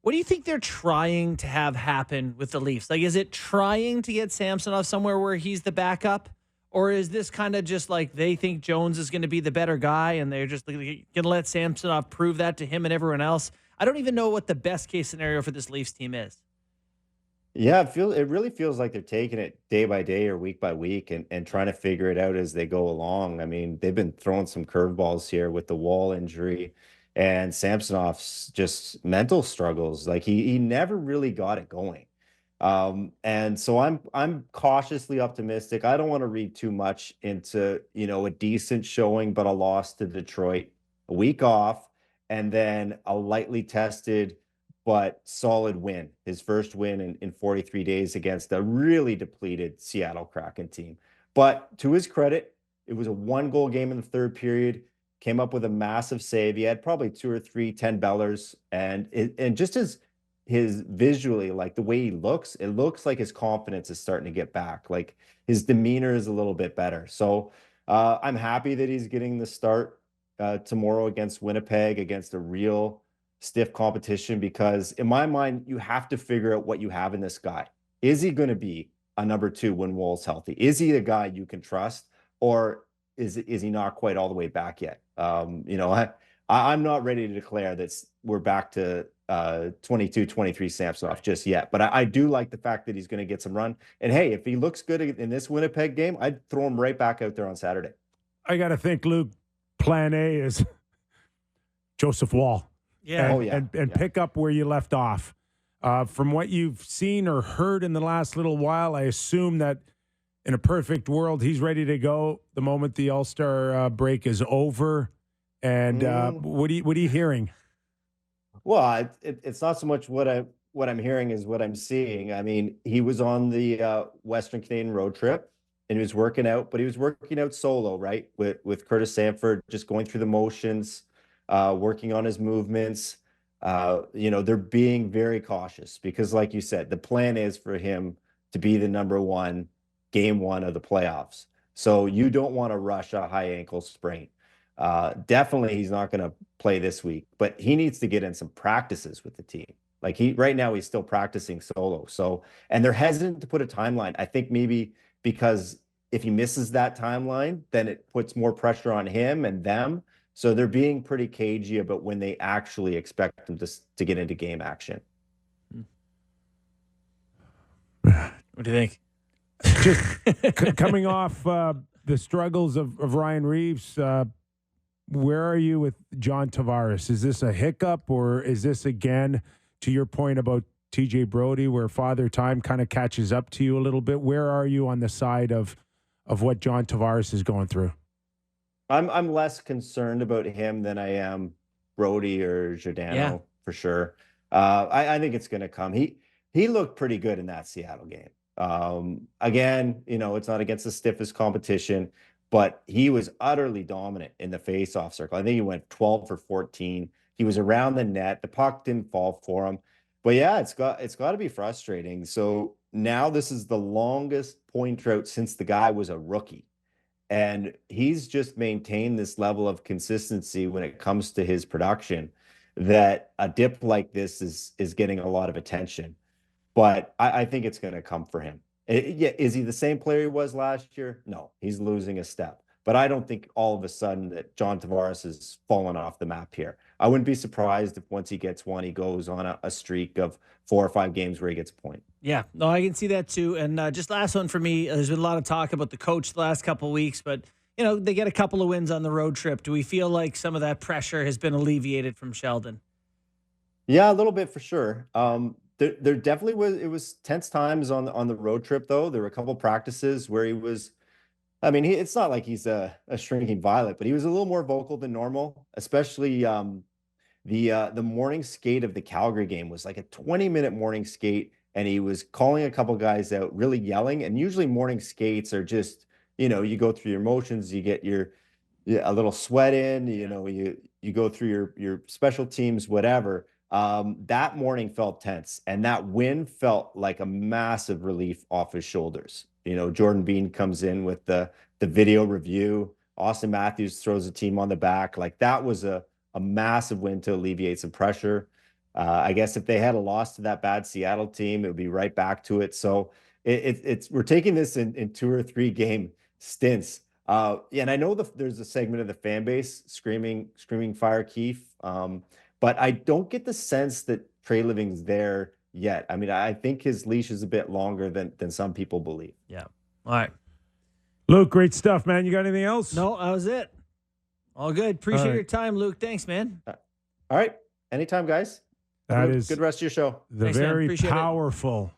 What do you think they're trying to have happen with the Leafs? Like, is it trying to get Samsonov somewhere where he's the backup? Or is this kind of just like they think Jones is going to be the better guy and they're just going to let Samsonov prove that to him and everyone else? I don't even know what the best case scenario for this Leafs team is. Yeah, it really feels like they're taking it day by day or week by week and trying to figure it out as they go along. I mean, they've been throwing some curveballs here with the Wall injury and Samsonov's just mental struggles. Like he never really got it going. And so I'm cautiously optimistic. I don't want to read too much into, a decent showing, but a loss to Detroit, a week off, and then a lightly tested but solid win, his first win in 43 days against a really depleted Seattle Kraken team. But to his credit, it was a 1-goal game in the third period. came up with a massive save. He had probably 2 or 3 10-bellers, and just his visually, like the way he looks, it looks like his confidence is starting to get back. Like his demeanor is a little bit better. So I'm happy that he's getting the start tomorrow against Winnipeg, against a real stiff competition, because in my mind, you have to figure out what you have in this guy. Is he going to be a number 2 when Wool's healthy? Is he a guy you can trust, or is he not quite all the way back yet? I'm not ready to declare that we're back to 22-23 Samsonov just yet, but I do like the fact that he's going to get some run. And hey, if he looks good in this Winnipeg game, I'd throw him right back out there on Saturday. I got to think, Luke, plan A is Joseph Woll. Yeah. And pick up where you left off. From what you've seen or heard in the last little while, I assume that in a perfect world, he's ready to go the moment the All-Star break is over. And what are you hearing? Well, it's not so much what I'm hearing is what I'm seeing. I mean, he was on the Western Canadian road trip and he was working out, but he was working out solo, right? With Curtis Sanford, just going through the motions, working on his movements. They're being very cautious because, like you said, the plan is for him to be the number 1 game 1 of the playoffs. So you don't want to rush a high ankle sprain. Definitely he's not going to play this week, but he needs to get in some practices with the team. Like right now he's still practicing solo. So, and they're hesitant to put a timeline. I think maybe because if he misses that timeline, then it puts more pressure on him and them. So they're being pretty cagey about when they actually expect him to get into game action. What do you think? Just coming off the struggles of Ryan Reaves, where are you with John Tavares? Is this a hiccup, or is this, again, to your point about TJ Brodie, where Father Time kind of catches up to you a little bit? Where are you on the side of what John Tavares is going through? I'm less concerned about him than I am Brodie or Giordano, for sure. I think it's going to come. He looked pretty good in that Seattle game. Again, it's not against the stiffest competition, but he was utterly dominant in the face-off circle. I think he went 12 for 14. He was around the net. The puck didn't fall for him. But yeah, it's got to be frustrating. So now this is the longest point drought since the guy was a rookie. And he's just maintained this level of consistency when it comes to his production, that a dip like this is getting a lot of attention. But I think it's going to come for him. Is he the same player he was last year? No, he's losing a step. But I don't think all of a sudden that John Tavares has fallen off the map here. I wouldn't be surprised if once he gets one, he goes on a streak of 4 or 5 games where he gets a point. Yeah, no, I can see that too. And just last one for me, there's been a lot of talk about the coach the last couple of weeks, but they get a couple of wins on the road trip. Do we feel like some of that pressure has been alleviated from Sheldon? Yeah, a little bit for sure. There definitely was tense times on the road trip, though. There were a couple practices where he was, it's not like he's a shrinking violet, but he was a little more vocal than normal, especially the morning skate of the Calgary game was like a 20-minute morning skate, and he was calling a couple guys out, really yelling. And usually morning skates are just, you go through your motions, you get a little sweat in, you go through your special teams, whatever. That morning felt tense, and that win felt like a massive relief off his shoulders. Jordan Bean comes in with the video review. Austin Matthews throws the team on the back. Like, that was a massive win to alleviate some pressure. I guess if they had a loss to that bad Seattle team, it would be right back to it. So we're taking this in 2 or 3 game stints. And I know there's a segment of the fan base screaming fire Keefe. But I don't get the sense that Trey Living's there yet. I think his leash is a bit longer than some people believe. Yeah. All right. Luke, great stuff, man. You got anything else? No, that was it. All good. Appreciate your time, Luke. Thanks, man. All right. Anytime, guys. That is good rest of your show. The very powerful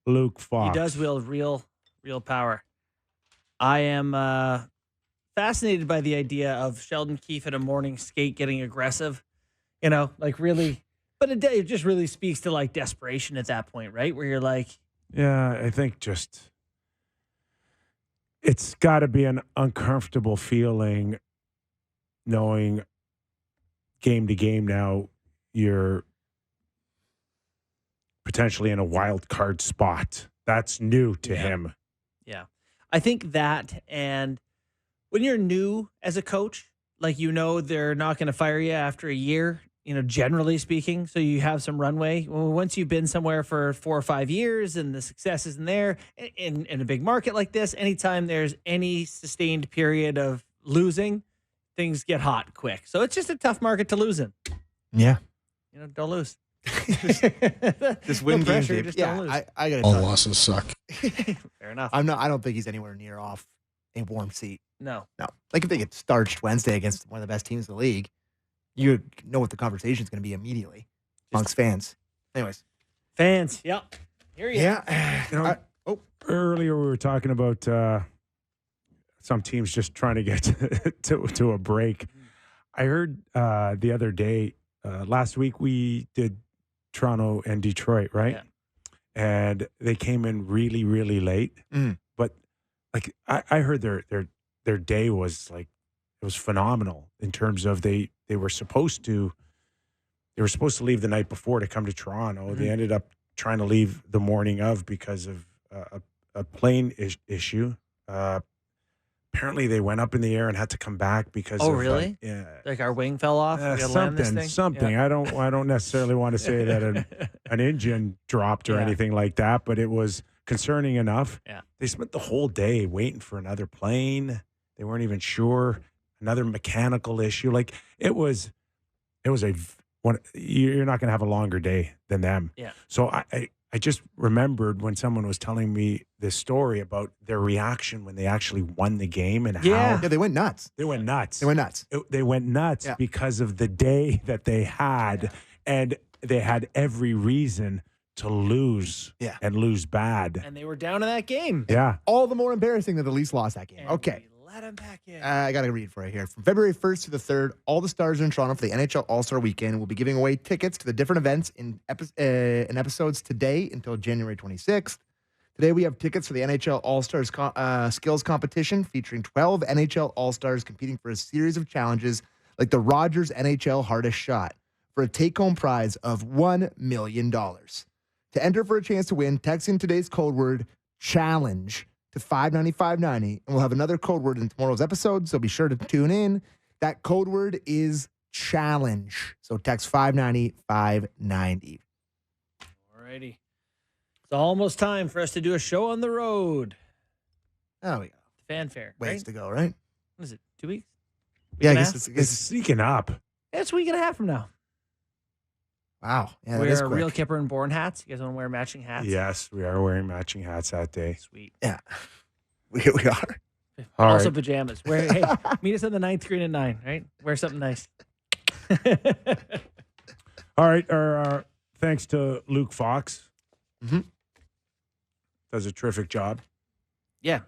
Luke Fox. He does wield real Power. I am fascinated by the idea of Sheldon Keefe at a morning skate getting aggressive. Really, but it just really speaks to like desperation at that point, right? Where you're like, yeah, I think it's got to be an uncomfortable feeling knowing game to game now you're potentially in a wild card spot. That's new to him. Yeah. I think that, and when you're new as a coach, like, they're not going to fire you after a year, generally speaking. So you have some runway. Well, once you've been somewhere for 4 or 5 years and the success isn't there in a big market like this, anytime there's any sustained period of losing, things get hot quick. So it's just a tough market to lose in. Yeah. Don't lose. Just win no games. pressure, just don't lose. I gotta All tell you. losses suck. Fair enough. I don't think he's anywhere near off a warm seat. No. Like, if they get starched Wednesday against one of the best teams in the league, you know what the conversation is going to be immediately amongst fans. Anyways. Fans. Yep. Here you go. Yeah. Earlier we were talking about some teams just trying to get to a break. I heard the other day, last week we did Toronto and Detroit, right? Yeah. And they came in really, really late. But like I heard their day was like, it was phenomenal in terms of they were supposed to leave the night before to come to Toronto. They ended up trying to leave the morning of because of a plane issue. Apparently they went up in the air and had to come back because Oh, of, really? Yeah. Like our wing fell off. We gotta land this thing? Something. Yeah. I don't necessarily want to say that an engine dropped or anything like that, but it was concerning enough. Yeah. They They spent the whole day waiting for another plane. They weren't even sure. Another mechanical issue. Like, it was you're not going to have a longer day than them. Yeah. So I just remembered when someone was telling me this story about their reaction when they actually won the game and how Yeah, they went nuts. they went nuts. They went nuts. Yeah. Because of the day that they had, and they had every reason to lose and lose bad. And they were down in that game. Yeah. All the more embarrassing that the Leafs lost that game. And Okay. we let them back in. I got to read for it here. From February 1st to the 3rd, all the stars in Toronto for the NHL All-Star Weekend will be giving away tickets to the different events in episodes today until January 26th. Today, we have tickets for the NHL All-Stars skills competition featuring 12 NHL All-Stars competing for a series of challenges like the Rogers NHL Hardest Shot for a take-home prize of $1 million. To enter for a chance to win, text in today's code word CHALLENGE to 590-590, and we'll have another code word in tomorrow's episode, so be sure to tune in. That code word is CHALLENGE. So text 590-590. Alrighty. It's almost time for us to do a show on the road. Oh, we got Fanfare. ways Right? to go, right? What is it? 2 weeks? Yeah, I and a guess half? It's sneaking up. It's a week and a half from now. wow. Yeah, that Wear is quick. real Kyper and Bourne hats. You guys want to wear matching hats? Yes, we are wearing matching hats that day. Sweet. Yeah, we are. All Also right. pajamas. Hey, meet us on the 9th green at 9, right? Wear something nice. All right. Our thanks to Luke Fox. Mhm. Does a terrific job. Yeah.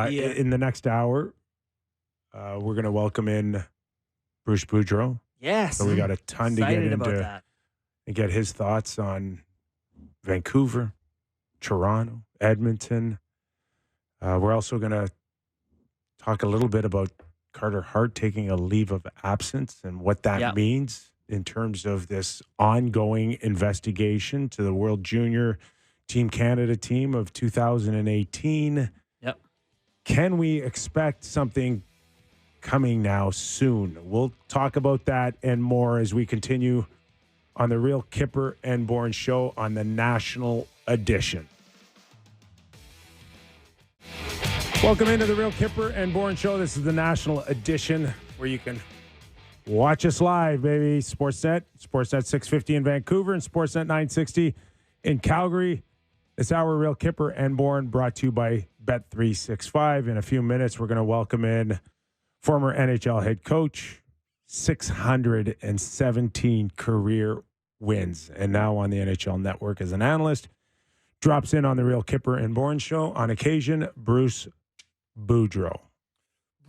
In the next hour, we're going to welcome in Bruce Boudreau. Yes. So we got a ton to get Excited about into that. and get his thoughts on Vancouver, Toronto, Edmonton. We're also going to talk a little bit about Carter Hart taking a leave of absence and what that means in terms of this ongoing investigation to the World Junior Team Canada team of 2018. Yep. Can we expect something coming now soon? We'll talk about that and more as we continue on the Real Kyper and Bourne show on the National Edition. Welcome into the Real Kyper and Bourne show. This is the National Edition where you can watch us live, baby. Sportsnet 650 in Vancouver and Sportsnet 960 in Calgary. This hour, Real Kyper and Bourne, brought to you by Bet365. In a few minutes, we're going to welcome in former NHL head coach, 617 career wins, and now on the NHL Network as an analyst. Drops in on the Real Kyper and Bourne show. On occasion, Bruce Boudreau.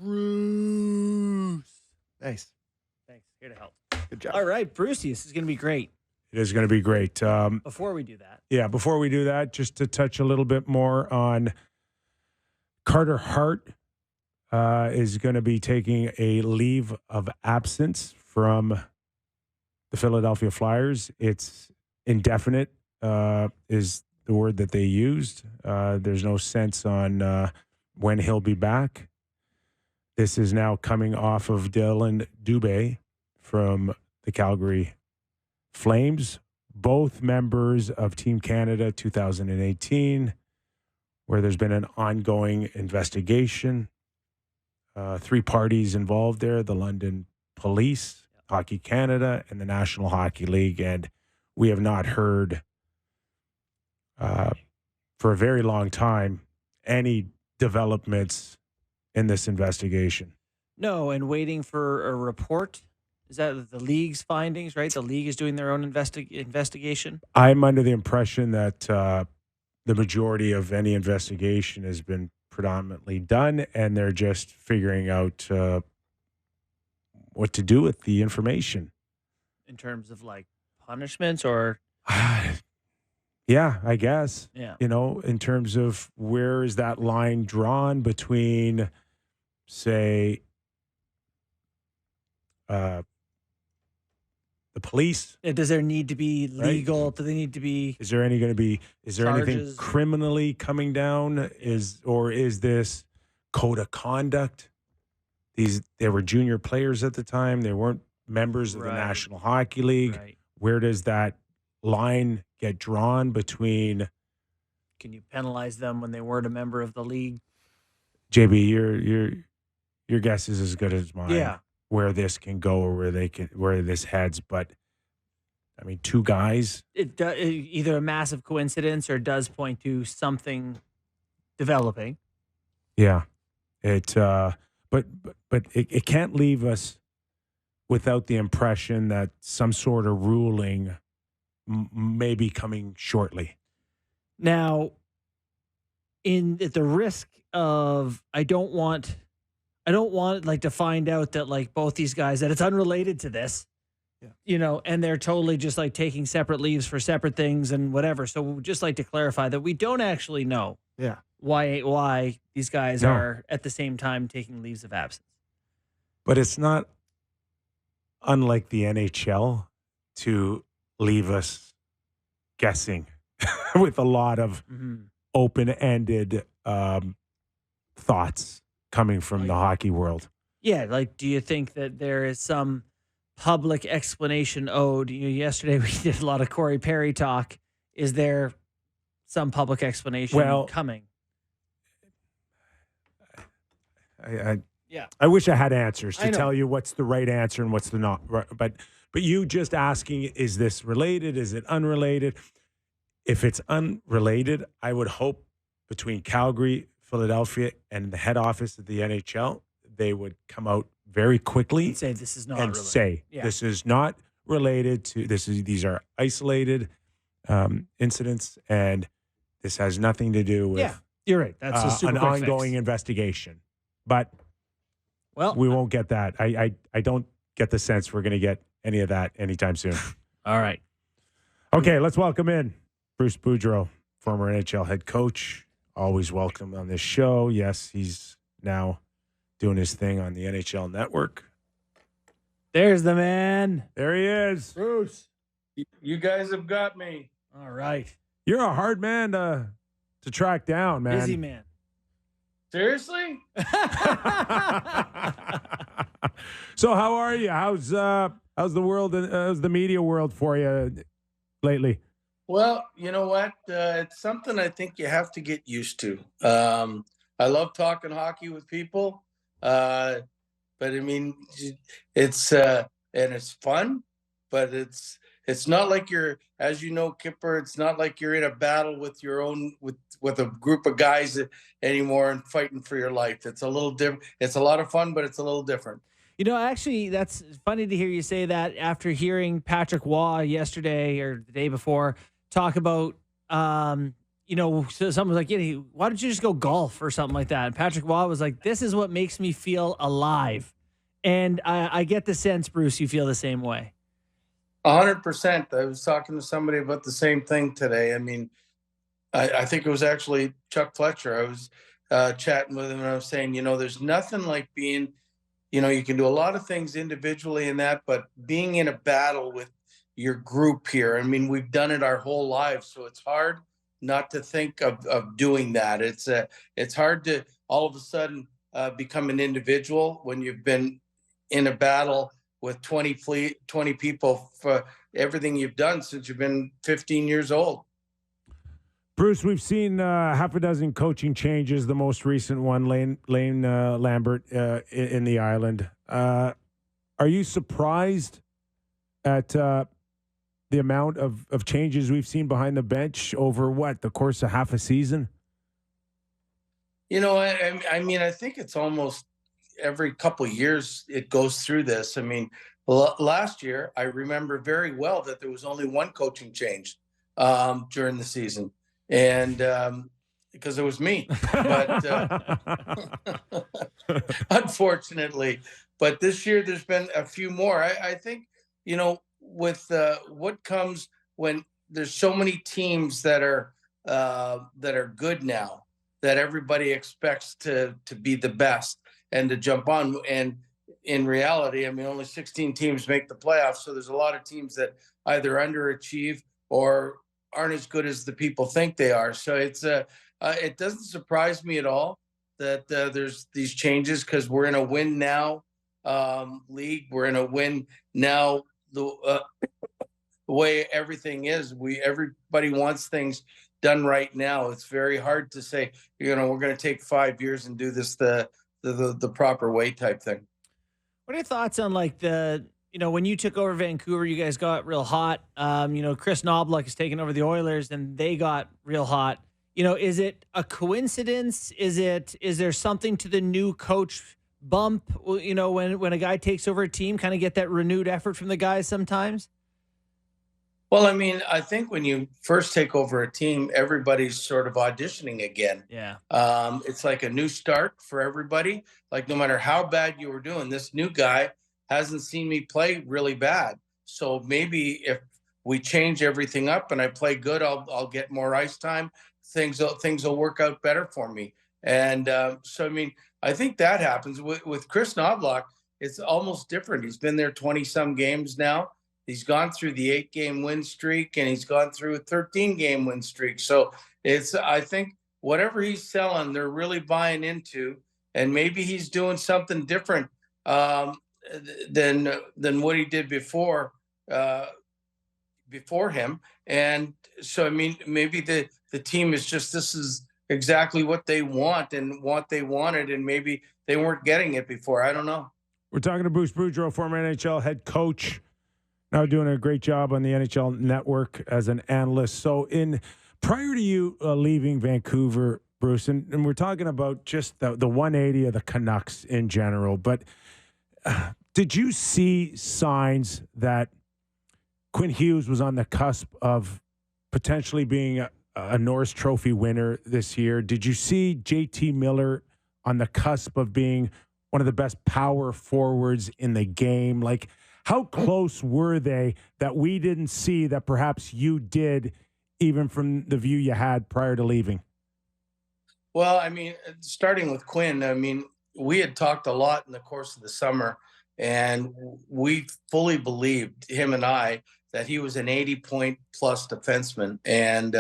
Bruce. Nice. Thanks. Here to help. Good job. All right, Brucey, this is going to be great. It is going to be great. Before we do that, Before we do that, just to touch a little bit more on Carter Hart is going to be taking a leave of absence from the Philadelphia Flyers. It's indefinite, is the word that they used. There's no sense on when he'll be back. This is now coming off of Dylan Dubé from the Calgary Flames, both members of Team Canada 2018, where there's been an ongoing investigation. 3 parties involved there, the London Police, Hockey Canada, and the National Hockey League. And we have not heard for a very long time any developments in this investigation. No, and waiting for a report. Is that the league's findings, right? The league is doing their own investigation? I'm under the impression that the majority of any investigation has been predominantly done, and they're just figuring out what to do with the information. In terms of like punishments or? Yeah, I guess. Yeah. You know, in terms of where is that line drawn between, say, the police? Does there need to be legal? Right? Do they need to be? Is there anything charges? Criminally coming down? Or is this code of conduct? They were junior players at the time. They weren't members of the National Hockey League. Right. Where does that line get drawn between? Can you penalize them when they weren't a member of the league? JB, your guess is as good as mine. Yeah. Where this can go or where this heads, but I mean, 2 guys. It either a massive coincidence or does point to something developing. Yeah, but it can't leave us without the impression that some sort of ruling may be coming shortly. Now, at the risk of, I don't want like to find out that like both these guys, that it's unrelated to this, you know, and they're totally just like taking separate leaves for separate things and whatever. So we'd just like to clarify that we don't actually know why these guys are at the same time taking leaves of absence. But it's not unlike the NHL to leave us guessing with a lot of open-ended thoughts coming from the hockey world. Yeah, like, do you think that there is some public explanation owed? You know, yesterday we did a lot of Corey Perry talk. Is there some public explanation coming? I wish I had answers to tell you what's the right answer and what's the not. But you just asking, is this related? Is it unrelated? If it's unrelated, I would hope between Calgary, Philadelphia, and the head office of the NHL, they would come out very quickly and say this is not and related. Say this is not related to this. These are isolated incidents, and this has nothing to do with. You're right. That's a super an quick ongoing fix. Investigation. But we won't get that. I don't get the sense we're going to get any of that anytime soon. All right. Okay, let's welcome in Bruce Boudreau, former NHL head coach. Always welcome on this show. Yes, he's now doing his thing on the NHL Network. There's the man. There he is. Bruce, you guys have got me. All right. You're a hard man to track down, man. Busy man. Seriously? So how are you? How's the world? How's the media world for you lately? Well, you know what? It's something I think you have to get used to. I love talking hockey with people, but I mean, it's and it's fun, but it's not like you're, as you know, Kyper, it's not like you're in a battle with your own with a group of guys anymore and fighting for your life. It's a little different. It's a lot of fun, but it's a little different. You know, actually, that's funny to hear you say that after hearing Patrick Waugh yesterday or the day before talk about, you know, so someone was like, yeah, why don't you just go golf or something like that? And Patrick Waugh was like, this is what makes me feel alive. And I get the sense, Bruce, you feel the same way. 100%. I was talking to somebody about the same thing today. I mean, I think it was actually Chuck Fletcher. chatting with him, and I was saying, there's nothing like being, you can do a lot of things individually in that, but being in a battle with your group here, I mean, we've done it our whole lives, so it's hard not to think of doing that. It's hard to all of a sudden become an individual when you've been in a battle with 20 people for everything you've done since you've been 15 years old. Bruce, we've seen half a dozen coaching changes. The most recent one, Lane Lambert in the Island. Are you surprised at the amount of changes we've seen behind the bench over the course of half a season? I mean, I think it's almost every couple of years it goes through this. I mean, last year, I remember very well that there was only one coaching change during the season. And because it was me, but unfortunately, but this year there's been a few more. I think, with what comes when there's so many teams that are good now, that everybody expects to be the best and to jump on. And in reality, I mean, only 16 teams make the playoffs. So there's a lot of teams that either underachieve or aren't as good as the people think they are. So it doesn't surprise me at all that there's these changes, because we're in a win now league. We're in a win now. The way everything is, everybody wants things done right now. It's very hard to say, we're going to take 5 years and do this the proper way type thing. What are your thoughts on when you took over Vancouver, you guys got real hot. Chris Knoblauch has taken over the Oilers and they got real hot. Is it a coincidence? Is there something to the new coach bump? When a guy takes over a team, kind of get that renewed effort from the guys sometimes? Well, I mean, I think when you first take over a team, everybody's sort of auditioning again. Yeah. It's like a new start for everybody. Like, no matter how bad you were doing, this new guy hasn't seen me play really bad. So maybe if we change everything up and I play good, I'll get more ice time. Things will work out better for me. And so, I mean, I think that happens with Chris Knoblauch. It's almost different. He's been there 20-some games now. He's gone through the 8-game win streak, and he's gone through a 13-game win streak. So I think whatever he's selling, they're really buying into, and maybe he's doing something different than what he did before him. And so, I mean, maybe the team is just, this is exactly what they want and what they wanted, and maybe they weren't getting it before. I don't know. We're talking to Bruce Boudreau, former NHL head coach, now doing a great job on the NHL Network as an analyst. So prior to you leaving Vancouver, Bruce, and we're talking about just the 180 of the Canucks in general, but did you see signs that Quinn Hughes was on the cusp of potentially being a Norris Trophy winner this year? Did you see JT Miller on the cusp of being one of the best power forwards in the game? Like, how close were they that we didn't see that perhaps you did, even from the view you had prior to leaving? Well, I mean, starting with Quinn, I mean, we had talked a lot in the course of the summer, and we fully believed, him and I, that he was an 80-point plus defenseman. And,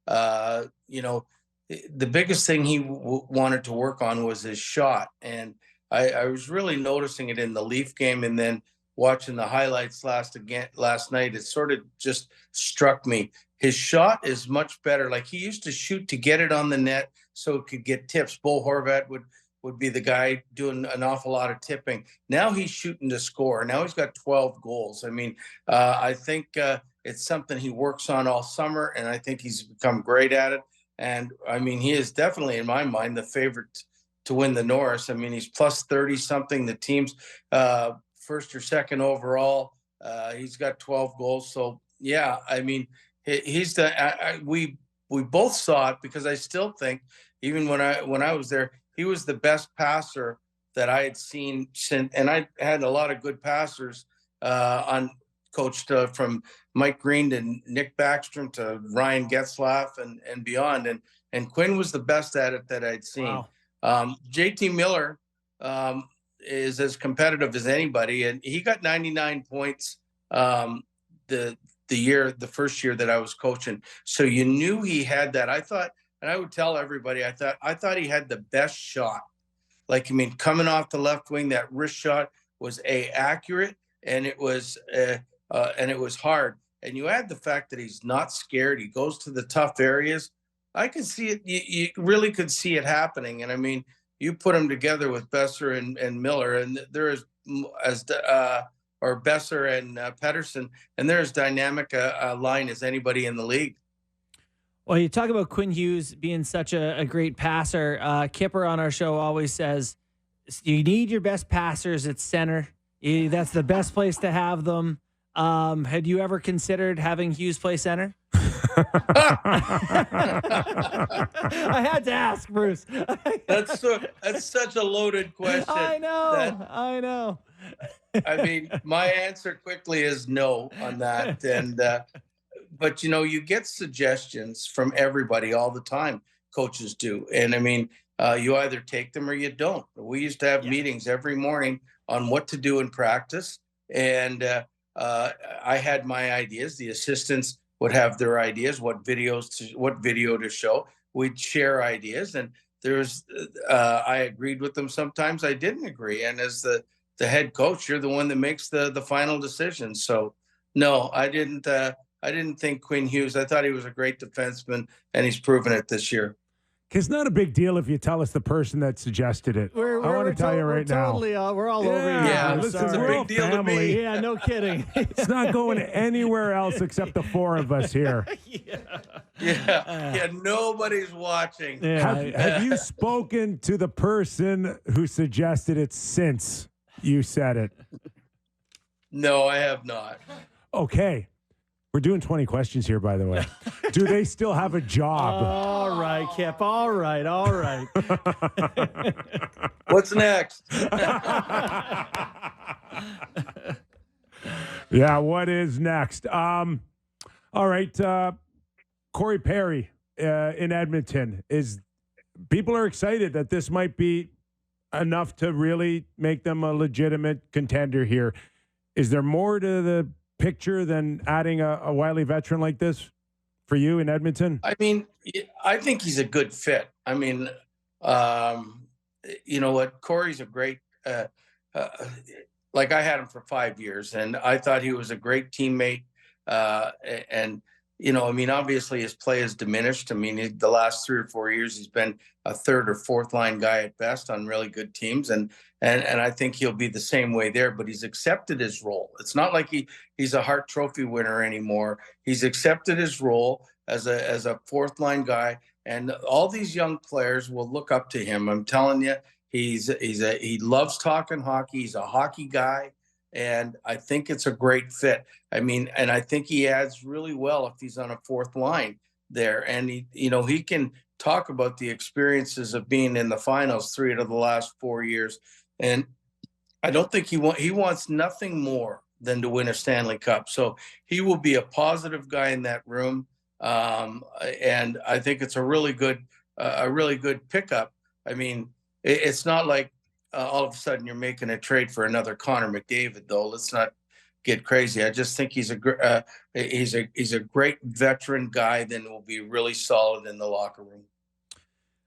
the biggest thing he wanted to work on was his shot. And I was really noticing it in the Leaf game, and then watching the highlights last night, it sort of just struck me. His shot is much better. Like, he used to shoot to get it on the net so it could get tips. Bo Horvat would be the guy doing an awful lot of tipping. Now he's shooting to score. Now he's got 12 goals. I mean, I think it's something he works on all summer, and I think he's become great at it. And, I mean, he is definitely, in my mind, the favorite to win the Norris. I mean, he's plus 30-something. The team's first or second overall. He's got 12 goals. So, yeah, I mean, he's we both saw it, because I still think, even when I was there, he was the best passer that I had seen since, and I had a lot of good passers on coached from Mike Green to Nick Backstrom to Ryan Getzlaff and beyond. And Quinn was the best at it that I'd seen. Wow. JT Miller is as competitive as anybody, and he got 99 points the first year that I was coaching. So you knew he had that. I thought, and I would tell everybody, I thought he had the best shot. Like, I mean, coming off the left wing, that wrist shot was accurate, and it was hard. And you add the fact that he's not scared. He goes to the tough areas. I could see it. You really could see it happening. And I mean, you put them together with Besser and Miller, and there is or Besser and Pedersen, and they're as dynamic a line as anybody in the league. Well, you talk about Quinn Hughes being such a great passer. Kyper on our show always says, you need your best passers at center. That's the best place to have them. Had you ever considered having Hughes play center? I had to ask, Bruce. That's such a loaded question. I know. I mean, my answer quickly is no on that. And but you get suggestions from everybody all the time. Coaches do, and I mean, you either take them or you don't. We used to have meetings every morning on what to do in practice, and I had my ideas. The assistants would have their ideas, what video to show. We'd share ideas, and I agreed with them. Sometimes I didn't agree. And as the head coach, you're the one that makes the final decision. So no, I didn't think Quinn Hughes. I thought he was a great defenseman, and he's proven it this year. It's not a big deal if you tell us the person that suggested it. I want to tell you right now. We're all over you. Yeah, listen, it's a big deal to me. Yeah, no kidding. It's not going anywhere else except the four of us here. Yeah, nobody's watching. Yeah. Have you spoken to the person who suggested it since you said it? No, I have not. Okay. We're doing 20 questions here, by the way. Do they still have a job? All right, Kip. All right. What's next? Yeah, what is next? All right. Corey Perry in Edmonton. People are excited that this might be enough to really make them a legitimate contender here. Is there more to the picture than adding a wily veteran like this for you in Edmonton? I mean, I think he's a good fit. I mean, you know what? Corey's a great, like I had him for 5 years, and I thought he was a great teammate. And, I mean, obviously his play has diminished. I mean, the last 3 or 4 years, he's been a third or fourth line guy at best on really good teams. And I think he'll be the same way there, but he's accepted his role. It's not like he's a Hart Trophy winner anymore. He's accepted his role as a fourth line guy, and all these young players will look up to him. I'm telling you, he loves talking hockey. He's a hockey guy, and I think it's a great fit. I mean, and I think he adds really well if he's on a fourth line there, and he can talk about the experiences of being in the finals 3 out of the last 4 years. And I don't think he wants nothing more than to win a Stanley Cup. So he will be a positive guy in that room. And I think it's a really good pickup. I mean, it's not like all of a sudden you're making a trade for another Connor McDavid, though. Let's not get crazy. I just think he's a great veteran guy that will be really solid in the locker room.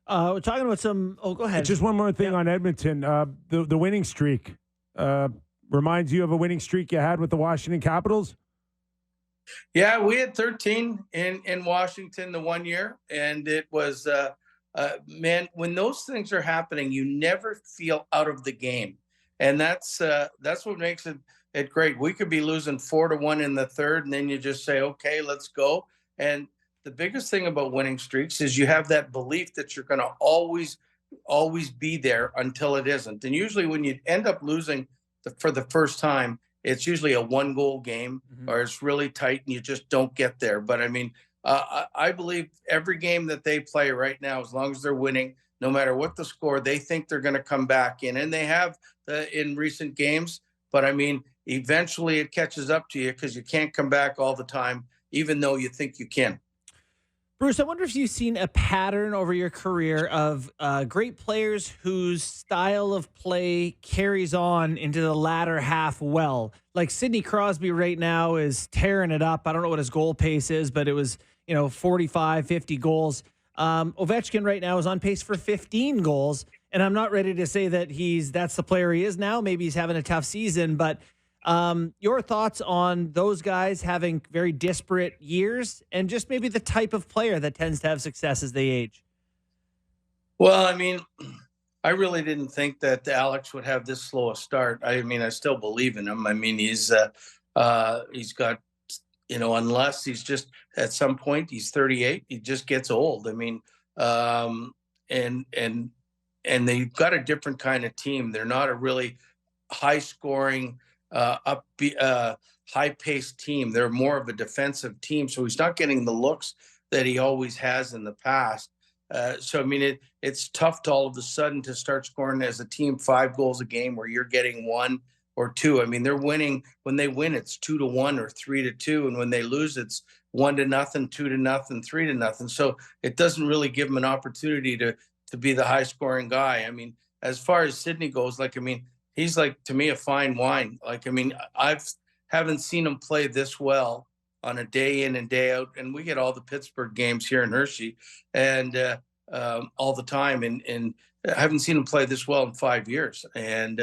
We're talking about some. Oh, go ahead. Just one more thing on Edmonton. The winning streak reminds you of a winning streak you had with the Washington Capitals? Yeah, we had 13 in Washington the 1 year, and it was man, when those things are happening, you never feel out of the game, and that's what makes it great. We could be losing 4-1 in the third, and then you just say, okay, let's go. And the biggest thing about winning streaks is you have that belief that you're going to always be there until it isn't. And usually when you end up losing for the first time, it's usually a 1-goal game, or it's really tight and you just don't get there. But I mean, I believe every game that they play right now, as long as they're winning, no matter what the score, they think they're going to come back in. And they have in recent games. But I mean, eventually it catches up to you because you can't come back all the time, even though you think you can. Bruce, I wonder if you've seen a pattern over your career of great players whose style of play carries on into the latter half well. Like Sidney Crosby right now is tearing it up. I don't know what his goal pace is, but it was, 45, 50 goals. Ovechkin right now is on pace for 15 goals. And I'm not ready to say that that's the player he is now. Maybe he's having a tough season, but your thoughts on those guys having very disparate years and just maybe the type of player that tends to have success as they age? Well, I mean, I really didn't think that Alex would have this slow a start. I mean, I still believe in him. I mean, he's got, unless he's just at some point he's 38, he just gets old. I mean, and they've got a different kind of team. They're not a really high scoring, high-paced team. They're more of a defensive team, so he's not getting the looks that he always has in the past. So, I mean, it's tough to all of a sudden to start scoring as a team 5 goals a game where you're getting 1 or 2. I mean, they're winning. When they win, it's 2-1 or 3-2, and when they lose, it's 1-0, 2-0, 3-0. So it doesn't really give them an opportunity to be the high-scoring guy. I mean, as far as Sidney goes, he's to me a fine wine. Haven't seen him play this well on a day in and day out. And we get all the Pittsburgh games here in Hershey and all the time. And I haven't seen him play this well in 5 years. And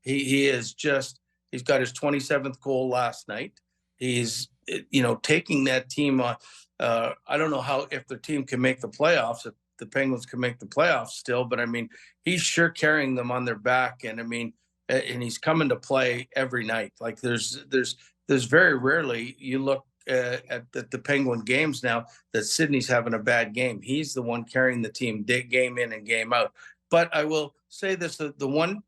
he's got his 27th goal last night. He's, taking that team on. I don't know if their team can make the playoffs, if the Penguins can make the playoffs still, but I mean, he's sure carrying them on their back. And I mean, and he's coming to play every night. There's very rarely you look at the Penguin games now that Sidney's having a bad game. He's the one carrying the team game in and game out. But I will say this: the one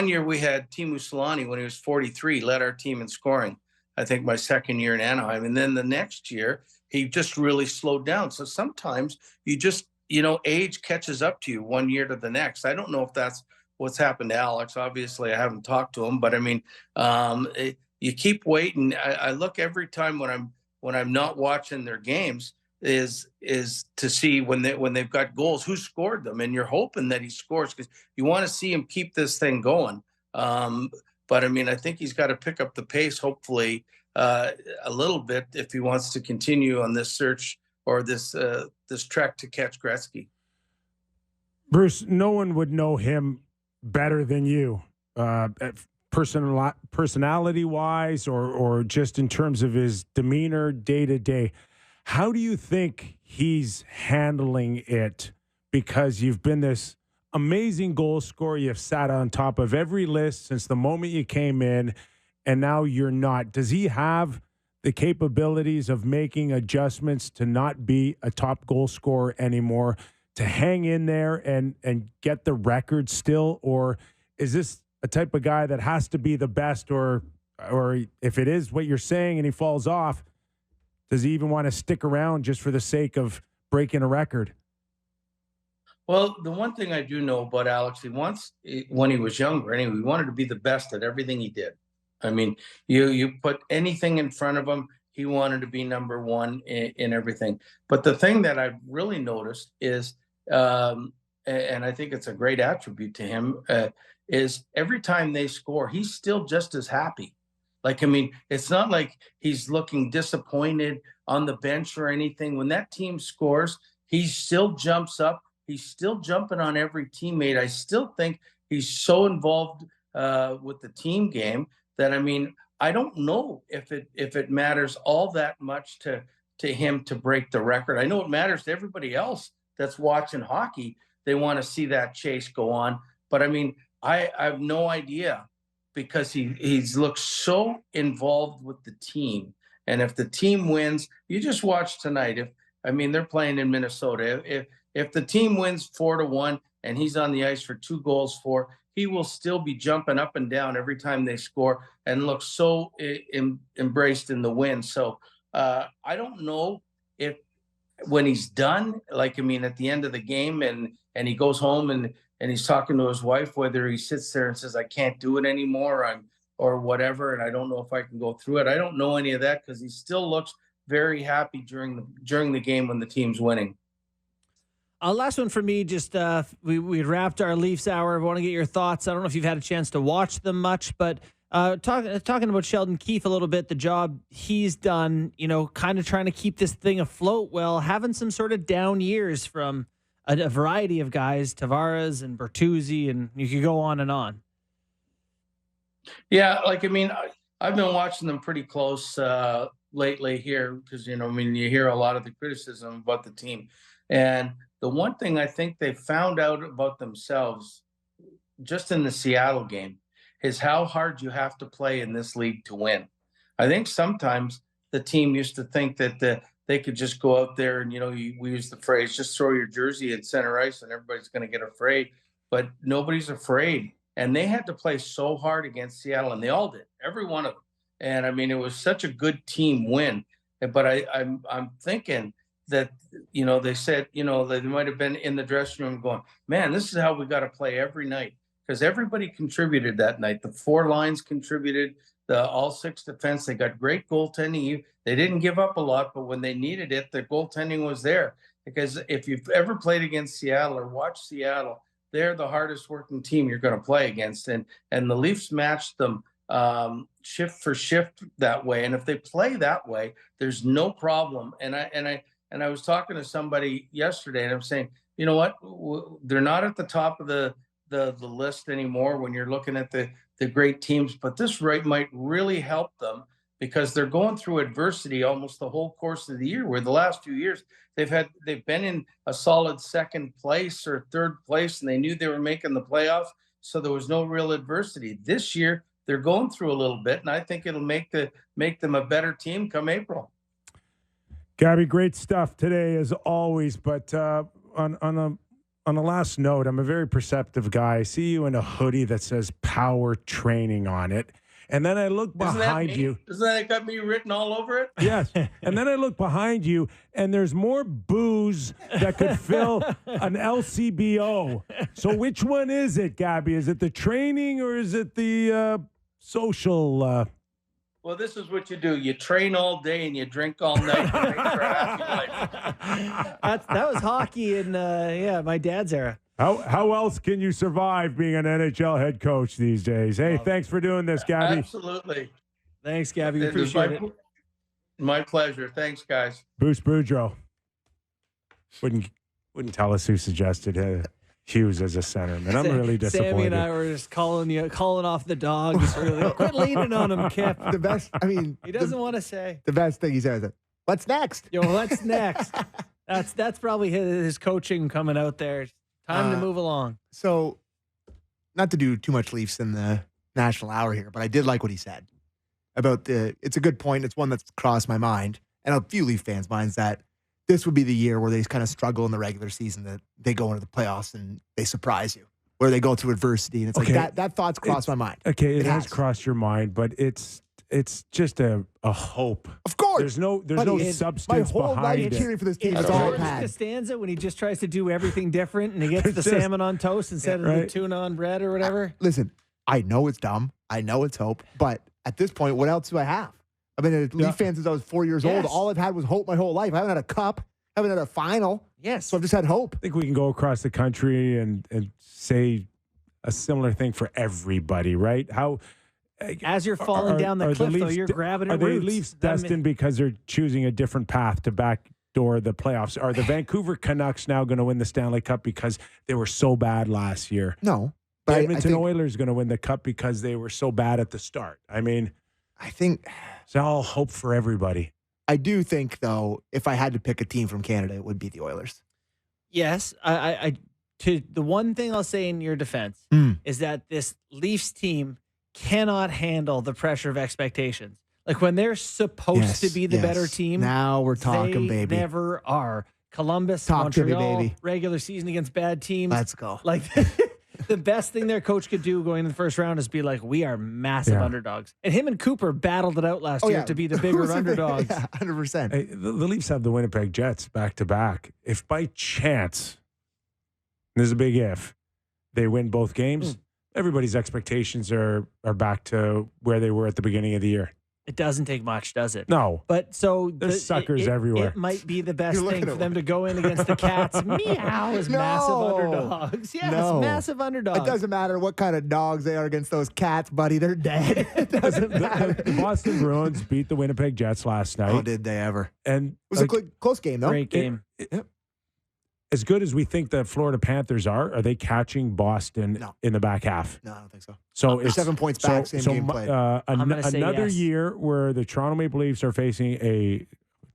year we had Teemu Selanne when he was 43 led our team in scoring. I think my second year in Anaheim, and then the next year he just really slowed down. So sometimes you just age catches up to you one year to the next. I don't know if that's what's happened to Alex. Obviously, I haven't talked to him, but I mean, you keep waiting. I look every time when I'm not watching their games is to see when they've got goals, who scored them, and you're hoping that he scores because you want to see him keep this thing going. But I mean, I think he's got to pick up the pace, hopefully, a little bit if he wants to continue on this search or this trek to catch Gretzky. Bruce, no one would know him better than you, personality-wise or just in terms of his demeanor day-to-day. How do you think he's handling it? Because you've been this amazing goal scorer. You've sat on top of every list since the moment you came in, and now you're not. Does he have the capabilities of making adjustments to not be a top goal scorer anymore, to hang in there and get the record still? Or is this a type of guy that has to be the best, or if it is what you're saying and he falls off, does he even want to stick around just for the sake of breaking a record? Well, the one thing I do know about Alex, when he was younger anyway, he wanted to be the best at everything he did. I mean, you put anything in front of him, he wanted to be number one in everything. But the thing that I've really noticed is, and I think it's a great attribute to him, is every time they score, he's still just as happy. I mean, it's not like he's looking disappointed on the bench or anything. When that team scores, he still jumps up. He's still jumping on every teammate. I still think he's so involved with the team game that, I mean, I don't know if it matters all that much to him to break the record. I know it matters to everybody else that's watching hockey. They want to see that chase go on. But I mean, I have no idea, because he's looked so involved with the team. And if the team wins, you just watch tonight. They're playing in Minnesota. If the team wins 4-1 and he's on the ice for 2 goals for, he will still be jumping up and down every time they score and look so embraced in the win. So I don't know if when he's done, at the end of the game and he goes home and he's talking to his wife, whether he sits there and says, I can't do it anymore. or whatever, and I don't know if I can go through it. I don't know any of that because he still looks very happy during the game when the team's winning. Last one for me, just we wrapped our Leafs hour. I want to get your thoughts. I don't know if you've had a chance to watch them much, but talking about Sheldon Keefe a little bit, the job he's done, kind of trying to keep this thing afloat, well, having some sort of down years from a variety of guys, Tavares and Bertuzzi, and you could go on and on. Yeah, I've been watching them pretty close lately here because, you hear a lot of the criticism about the team. And the one thing I think they found out about themselves just in the Seattle game is how hard you have to play in this league to win. I think sometimes the team used to think that they could just go out there and, we use the phrase, just throw your jersey at center ice and everybody's going to get afraid. But nobody's afraid. And they had to play so hard against Seattle, and they all did, every one of them. And it was such a good team win. But I'm thinking that, they said, they might have been in the dressing room going, man, this is how we got to play every night. Because everybody contributed that night. The 4 lines contributed, all 6 defense. They got great goaltending. They didn't give up a lot, but when they needed it, the goaltending was there. Because if you've ever played against Seattle or watched Seattle, they're the hardest working team you're going to play against. And the Leafs matched them shift for shift that way. And if they play that way, there's no problem. And I was talking to somebody yesterday, and I'm saying, you know what? They're not at the top of the list anymore when you're looking at the great teams, but this might really help them because they're going through adversity almost the whole course of the year, where the last few years they've been in a solid second place or third place, and they knew they were making the playoffs, so there was no real adversity. This year they're going through a little bit, and I think it'll make them a better team come April. Gabby, great stuff today as always, but on a last note, I'm a very perceptive guy. I see you in a hoodie that says Power Training on it. And then I look behind you. Doesn't that got me written all over it? Yes. And then I look behind you, and there's more booze that could fill an LCBO. So which one is it, Gabby? Is it the training or is it the social? Well, this is what you do. You train all day and you drink all night to make for a happy life. That was hockey in my dad's era. How else can you survive being an NHL head coach these days? Hey, thanks for doing this, Gabby. Absolutely. Thanks, Gabby. Appreciate it. My pleasure. Thanks, guys. Bruce Boudreau wouldn't tell us who suggested Hughes as a centerman. I'm really disappointed. Sammy and I were just calling off the dogs. Really. Quit leaning on him, Kip. The best, he doesn't want to say. The best thing he says is, what's next? What's next? That's probably his coaching coming out there. Time to move along. So, not to do too much Leafs in the national hour here, but I did like what he said about it's a good point. It's one that's crossed my mind and a few Leaf fans' minds that this would be the year where they kind of struggle in the regular season, that they go into the playoffs and they surprise you, where they go through adversity. And it's like that thought's crossed my mind. Okay, it has crossed your mind, but it's just a hope. Of course. There's no substance my whole behind life it. cheering for this team. It's That's all George I've had. Costanza when he just tries to do everything different and he gets the salmon on toast instead of the tuna on bread or whatever. Listen, I know it's dumb. I know it's hope. But at this point, what else do I have? I've been a Leaf fan since I was 4 years old. All I've had was hope my whole life. I haven't had a cup. I haven't had a final. Yes. So I've just had hope. I think we can go across the country and say a similar thing for everybody, right? As you're falling down the cliff, though, you're grabbing at roots. Are the Leafs destined because they're choosing a different path to backdoor the playoffs? Are the Vancouver Canucks now going to win the Stanley Cup because they were so bad last year? No. The Edmonton Oilers going to win the Cup because they were so bad at the start. I think it's all hope for everybody. I do think, though, if I had to pick a team from Canada, it would be the Oilers. Yes. The one thing I'll say in your defense is that this Leafs team cannot handle the pressure of expectations. Like when they're supposed to be the better team. Now we're talking, baby. They never are. Columbus, Montreal, baby. Regular season against bad teams. Let's go. Like the best thing their coach could do going in the first round is be like, we are massive underdogs. And him and Cooper battled it out last year to be the bigger underdogs. Yeah, 100%. Hey, the Leafs have the Winnipeg Jets back-to-back. If by chance, this is a big if, they win both games, everybody's expectations are back to where they were at the beginning of the year. It doesn't take much, does it? No. But so there's suckers everywhere. It might be the best thing for them to go in against the Cats. Meow as massive underdogs. Yes, massive underdogs. It doesn't matter what kind of dogs they are against those Cats, buddy. They're dead. It doesn't matter. The Boston Bruins beat the Winnipeg Jets last night. Oh, did they ever? And it was a close game, though. Great game. As good as we think the Florida Panthers are they catching Boston in the back half? No, I don't think so. So it's 7 points back, same game played. Another year where the Toronto Maple Leafs are facing a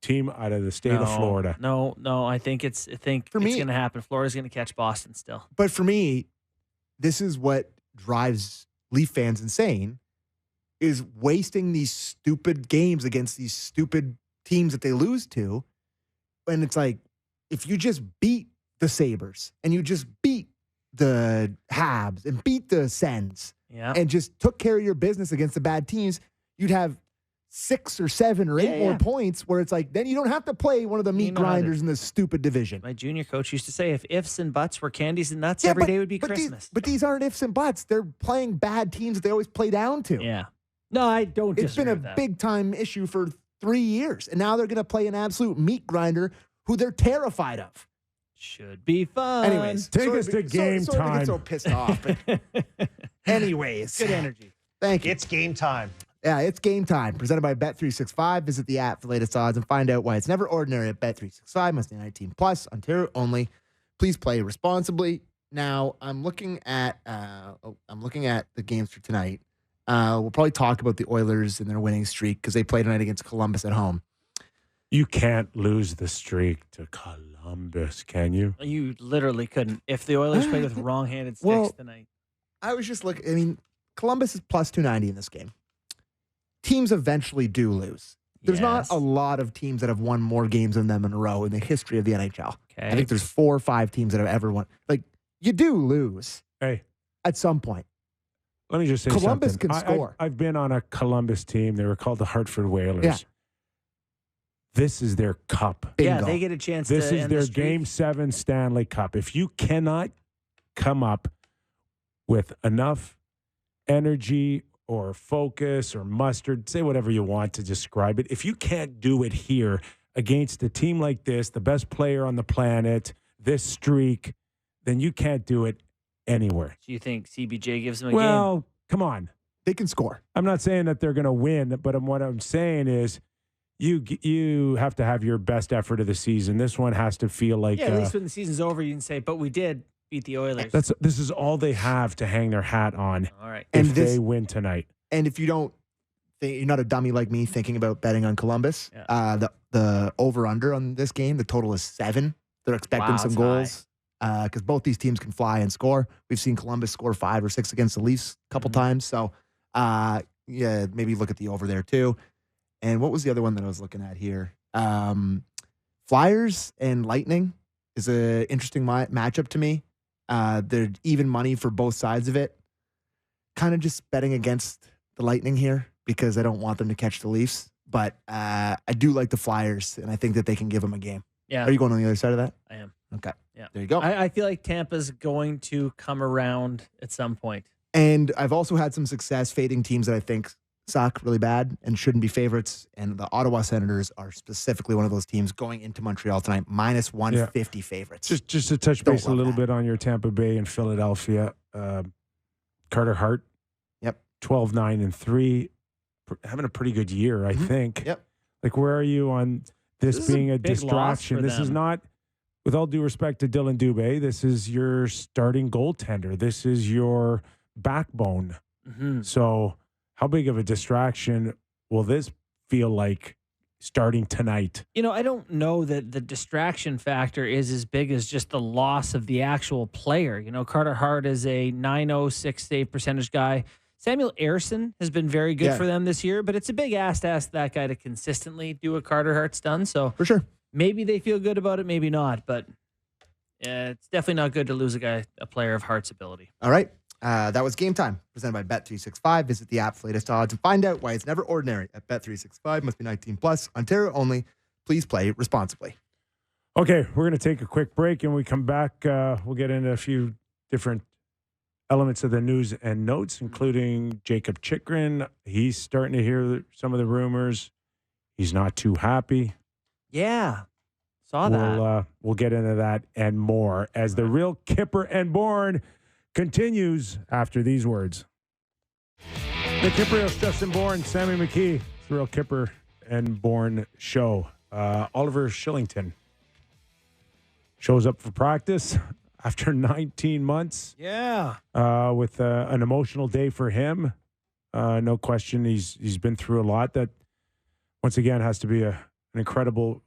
team out of the state of Florida. No, I think it's going to happen. Florida's going to catch Boston still. But for me, this is what drives Leaf fans insane, is wasting these stupid games against these stupid teams that they lose to. And it's like, if you just beat the Sabres and you just beat the Habs and beat the Sens and just took care of your business against the bad teams, you'd have 6 or 7 or 8 more points where it's like, then you don't have to play one of the meat grinders in this stupid division. My junior coach used to say, if ifs and buts were candies and nuts, every day would be Christmas. But these aren't ifs and buts. They're playing bad teams that they always play down to. Yeah. No, I don't It's been a big-time issue for 3 years, and now they're going to play an absolute meat grinder who they're terrified of. Should be fun. Anyways, take us to game time. I get so pissed off. Anyways. Good energy. Thank you. It's game time. Yeah, it's game time. Presented by Bet365. Visit the app for the latest odds and find out why it's never ordinary at Bet365. Must be 19 plus. Ontario only. Please play responsibly. Now, I'm looking at the games for tonight. We'll probably talk about the Oilers and their winning streak because they play tonight against Columbus at home. You can't lose the streak to Columbus, can you? You literally couldn't. If the Oilers played with wrong-handed sticks tonight. I was just looking. I mean, Columbus is plus 290 in this game. Teams eventually do lose. There's not a lot of teams that have won more games than them in a row in the history of the NHL. Okay. I think there's 4 or 5 teams that have ever won. Like, you do lose. Hey. At some point. Let me just say Columbus something. can score. I've been on a Columbus team. They were called the Hartford Whalers. Yeah. This is their cup. Bingo. Yeah, they get a chance this to is end their the streak. Game 7 Stanley Cup. If you cannot come up with enough energy or focus or mustard, say whatever you want to describe it. If you can't do it here against a team like this, the best player on the planet, this streak, then you can't do it anywhere. So you think CBJ gives them a game? Well, come on. They can score. I'm not saying that they're going to win, but what I'm saying is you have to have your best effort of the season. This one has to feel like at least when the season's over, you can say, but we did beat the Oilers. This is all they have to hang their hat on. All right. If they win tonight. And if you don't think, you're not a dummy like me thinking about betting on Columbus, the over-under on this game, the total is 7. They're expecting some goals because both these teams can fly and score. We've seen Columbus score 5 or 6 against the Leafs a couple times. So, maybe look at the over there too. And what was the other one that I was looking at here? Flyers and Lightning is an interesting matchup to me. They're even money for both sides of it. Kind of just betting against the Lightning here because I don't want them to catch the Leafs. But I do like the Flyers, and I think that they can give them a game. Yeah. Are you going on the other side of that? I am. Okay. Yeah. There you go. I feel like Tampa's going to come around at some point. And I've also had some success fading teams that I think suck really bad and shouldn't be favorites. And the Ottawa Senators are specifically one of those teams going into Montreal tonight, minus 150 favorites. Just to touch base a little bit on your Tampa Bay and Philadelphia. Carter Hart, 12-9-3, having a pretty good year, I think. Yep. Like, where are you on this being a distraction? This is not, with all due respect to Dylan Dubé, this is your starting goaltender. This is your backbone. Mm-hmm. So how big of a distraction will this feel like starting tonight? I don't know that the distraction factor is as big as just the loss of the actual player. Carter Hart is a .906 save percentage guy. Samuel Ersson has been very good for them this year, but it's a big ask to ask that guy to consistently do what Carter Hart's done. So for sure, maybe they feel good about it, maybe not. But it's definitely not good to lose a player of Hart's ability. All right. That was Game Time, presented by Bet365. Visit the app for latest odds and find out why it's never ordinary at Bet365. Must be 19 plus. Ontario only. Please play responsibly. Okay, we're going to take a quick break, and when we come back, we'll get into a few different elements of the news and notes, including Jacob Chikrin. He's starting to hear some of the rumors. He's not too happy. Yeah. Saw that. We'll get into that and more as the real Kyper and Bourne continues after these words. The Kypreos, Justin Bourne, Sammy McKee. It's the real Kyper and Bourne show. Oliver Shillington shows up for practice after 19 months. Yeah. With an emotional day for him. No question. He's been through a lot. That, once again, has to be an incredible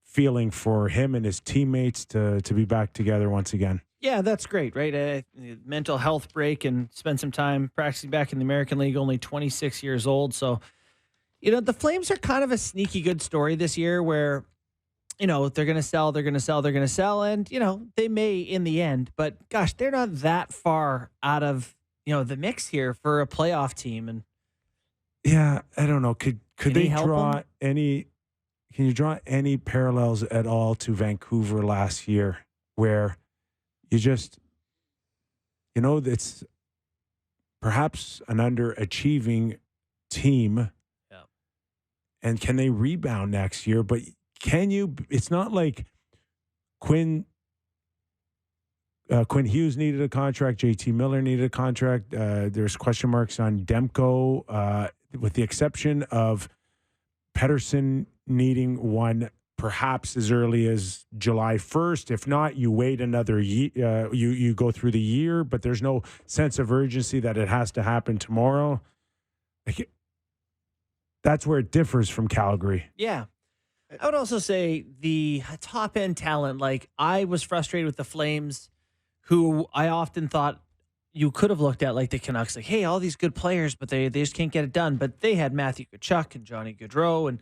feeling for him and his teammates to be back together once again. Yeah, that's great, right? Mental health break and spend some time practicing back in the American League, only 26 years old. So, the Flames are kind of a sneaky good story this year where, they're going to sell. And, they may in the end. But, gosh, they're not that far out of, the mix here for a playoff team. And yeah, I don't know. Could they draw them? Can you draw any parallels at all to Vancouver last year where you just, it's perhaps an underachieving team. Yeah. And can they rebound next year? But it's not like Quinn Hughes needed a contract. JT Miller needed a contract. There's question marks on Demko, with the exception of Pettersson needing one perhaps as early as July 1st. If not, you wait another year. You go through the year, but there's no sense of urgency that it has to happen tomorrow. That's where it differs from Calgary. Yeah. I would also say the top end talent, like I was frustrated with the Flames, who I often thought you could have looked at like the Canucks, like, hey, all these good players, but they just can't get it done. But they had Matthew Tkachuk and Johnny Gaudreau and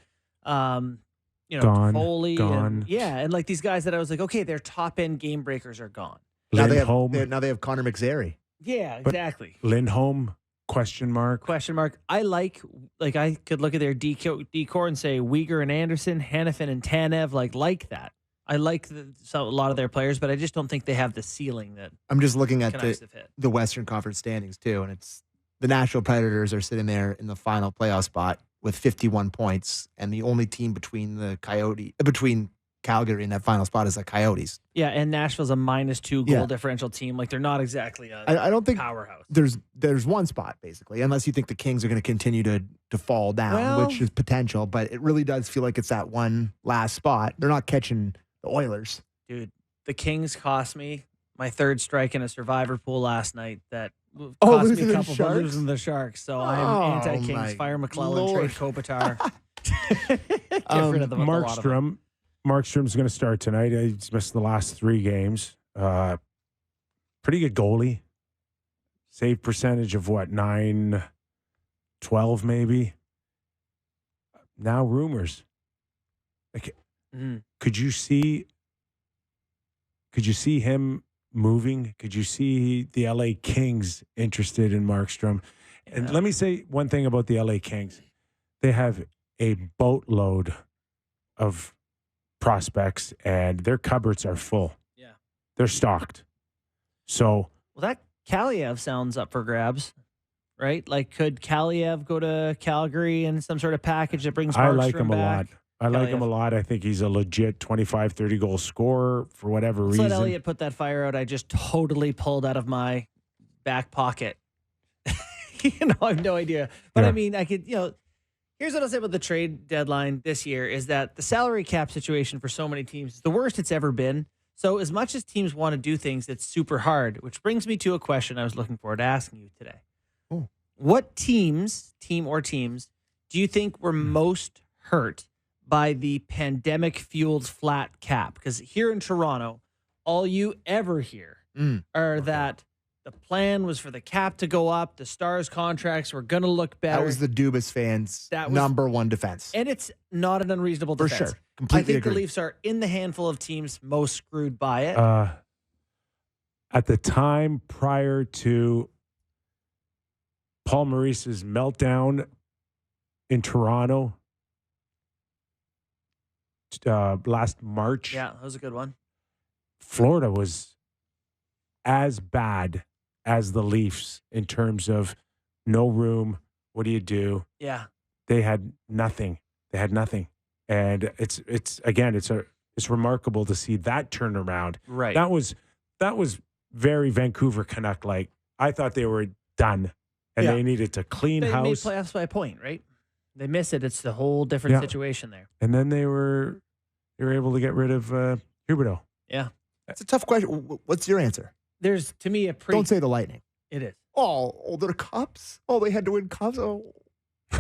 Foley gone. And like these guys that I was like, okay, their top end game breakers are gone. Now they have Connor McZary. Yeah, exactly. Lindholm, question mark. I like I could look at their decor and say Uyghur and Anderson, Hanifin and Tanev, like that. I like a lot of their players, but I just don't think they have the ceiling that I'm just looking at Canucks have hit. the Western Conference standings too, and it's the Nashville Predators are sitting there in the final playoff spot with 51 points, and the only team between Calgary and that final spot is the Coyotes. Yeah, and Nashville's a -2 goal differential team. Like they're not exactly a I don't think powerhouse. There's one spot basically, unless you think the Kings are going to continue to fall down, which is potential. But it really does feel like it's that one last spot. They're not catching the Oilers. Dude, the Kings cost me my third strike in a survivor pool last night that cost me a couple of losing the Sharks. So I'm anti-Kings. Fire McClellan, trade Kopitar. Get rid of them. Markstrom's going to start tonight. He's missed the last 3 games. Pretty good goalie. Save percentage of what, 9-12 maybe? Now rumors. Like, could you see him moving? Could you see the LA Kings interested in Markstrom? Yeah. And let me say one thing about the LA Kings. They have a boatload of prospects, and their cupboards are full. Yeah. They're stocked. So, that Kaliev sounds up for grabs, right? Like, could Kaliev go to Calgary in some sort of package that brings Markstrom I like him back? a lot. I like him a lot. I think he's a legit 25, 30 goal scorer for whatever reason. Let Elliott put that fire out. I just totally pulled out of my back pocket. I have no idea. But I mean, I could, here's what I'll say about the trade deadline this year is that the salary cap situation for so many teams is the worst it's ever been. So as much as teams want to do things, it's super hard, which brings me to a question I was looking forward to asking you today. Ooh. What team or teams, do you think were most hurt by the pandemic-fueled flat cap? Because here in Toronto, all you ever hear are that the plan was for the cap to go up. The Stars contracts were going to look better. That was the Dubas fans' number one defense. And it's not an unreasonable defense. For sure. Completely I think agree. the Leafs are in the handful of teams most screwed by it. At the time prior to Paul Maurice's meltdown in Toronto last March. Yeah, that was a good one. Florida was as bad as the Leafs in terms of no room. What do you do? Yeah. They had nothing. And it's remarkable to see that turnaround. Right. That was very Vancouver Canuck like. I thought they were done and they needed to clean They house. made playoffs by a point, right? They miss it. It's the whole different situation there. And then they were able to get rid of Huberdeau. Yeah. It's a tough question. What's your answer? There's, to me, a pretty... Don't say the Lightning. It is. Oh, they're cups. Oh, they had to win cups. Oh,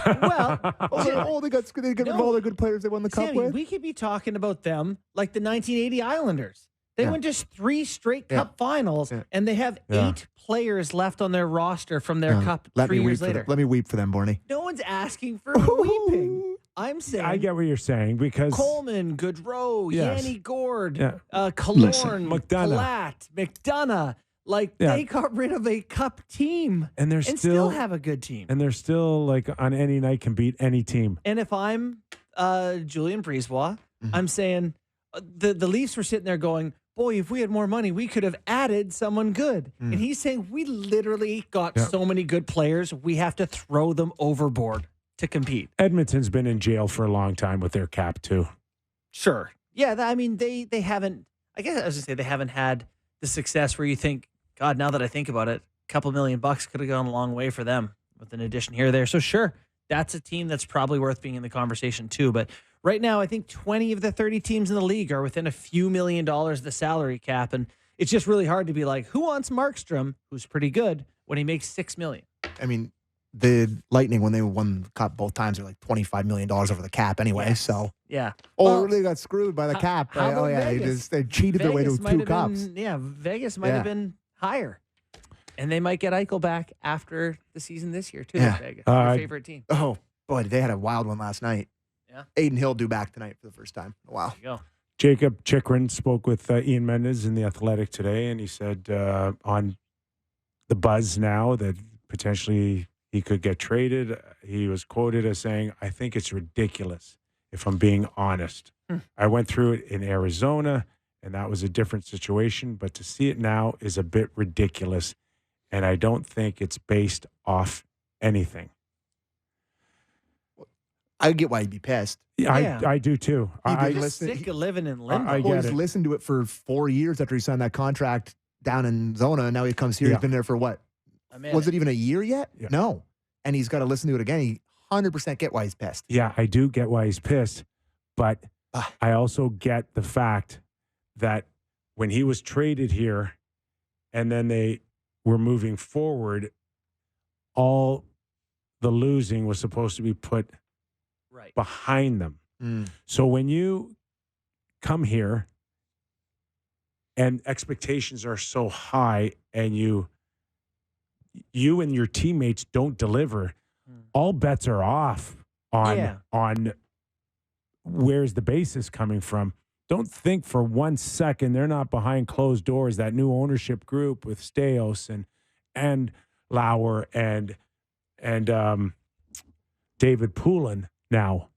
Well, they got rid of all their good players they won the cup Sammy, with. we could be talking about them like the 1980 Islanders. They won just 3 straight cup finals, and they have 8 players left on their roster from their cup 3 years later. Let me weep for them, Borny. No one's asking for weeping. I'm saying I get what you're saying because Coleman, Goudreau, Yanni Gord, Listen, Killorn, McDonough. Platt, McDonough. Like, they got rid of a cup team and they're still have a good team. And they're still, like, on any night can beat any team. And if I'm Julien Brisebois, I'm saying the Leafs were sitting there going, boy, if we had more money, we could have added someone good. And he's saying we literally got so many good players, we have to throw them overboard to compete. Edmonton's been in jail for a long time with their cap, too. Sure. Yeah, I mean, they haven't, I guess I was going to say they haven't had the success where you think, God, now that I think about it, a couple $1 million could have gone a long way for them with an addition here or there. So sure, that's a team that's probably worth being in the conversation too. But right now, I think 20 of the 30 teams in the league are within a few $1 million of the salary cap. And it's just really hard to be like, who wants Markstrom, who's pretty good, when he makes $6 million? I mean, the Lightning, when they won the cup both times, are like $25 million over the cap anyway. Yes. So, yeah. well, really got screwed by the cap. how about Vegas? They cheated their way to 2 cups. Vegas might have been higher. And they might get Eichel back after the season this year, too. Vegas, your favorite team. Oh, boy, they had a wild one last night. Yeah. Aiden Hill due back tonight for the first time in a while. There you go. Jacob Chikrin spoke with Ian Mendes in The Athletic today, and he said on the buzz now that potentially he could get traded. He was quoted as saying, I think it's ridiculous, if I'm being honest. I went through it in Arizona, and that was a different situation, but to see it now is a bit ridiculous, and I don't think it's based off anything. I get why you'd be pissed. I do too. I'm just sick of living in limbo. He's listened to it for 4 years after he signed that contract down in Zona, and now he comes here. He's been there for what? Was it even a year yet? Yeah. No. And he's got to listen to it again. He 100% get why he's pissed. Yeah, I do get why he's pissed, but I also get the fact that when he was traded here and then they were moving forward, all the losing was supposed to be put behind them. So when you come here and expectations are so high and you and your teammates don't deliver, all bets are off on where's the basis coming from. Don't think for 1 second they're not behind closed doors, that new ownership group with Steos and Lauer and David Poulin now,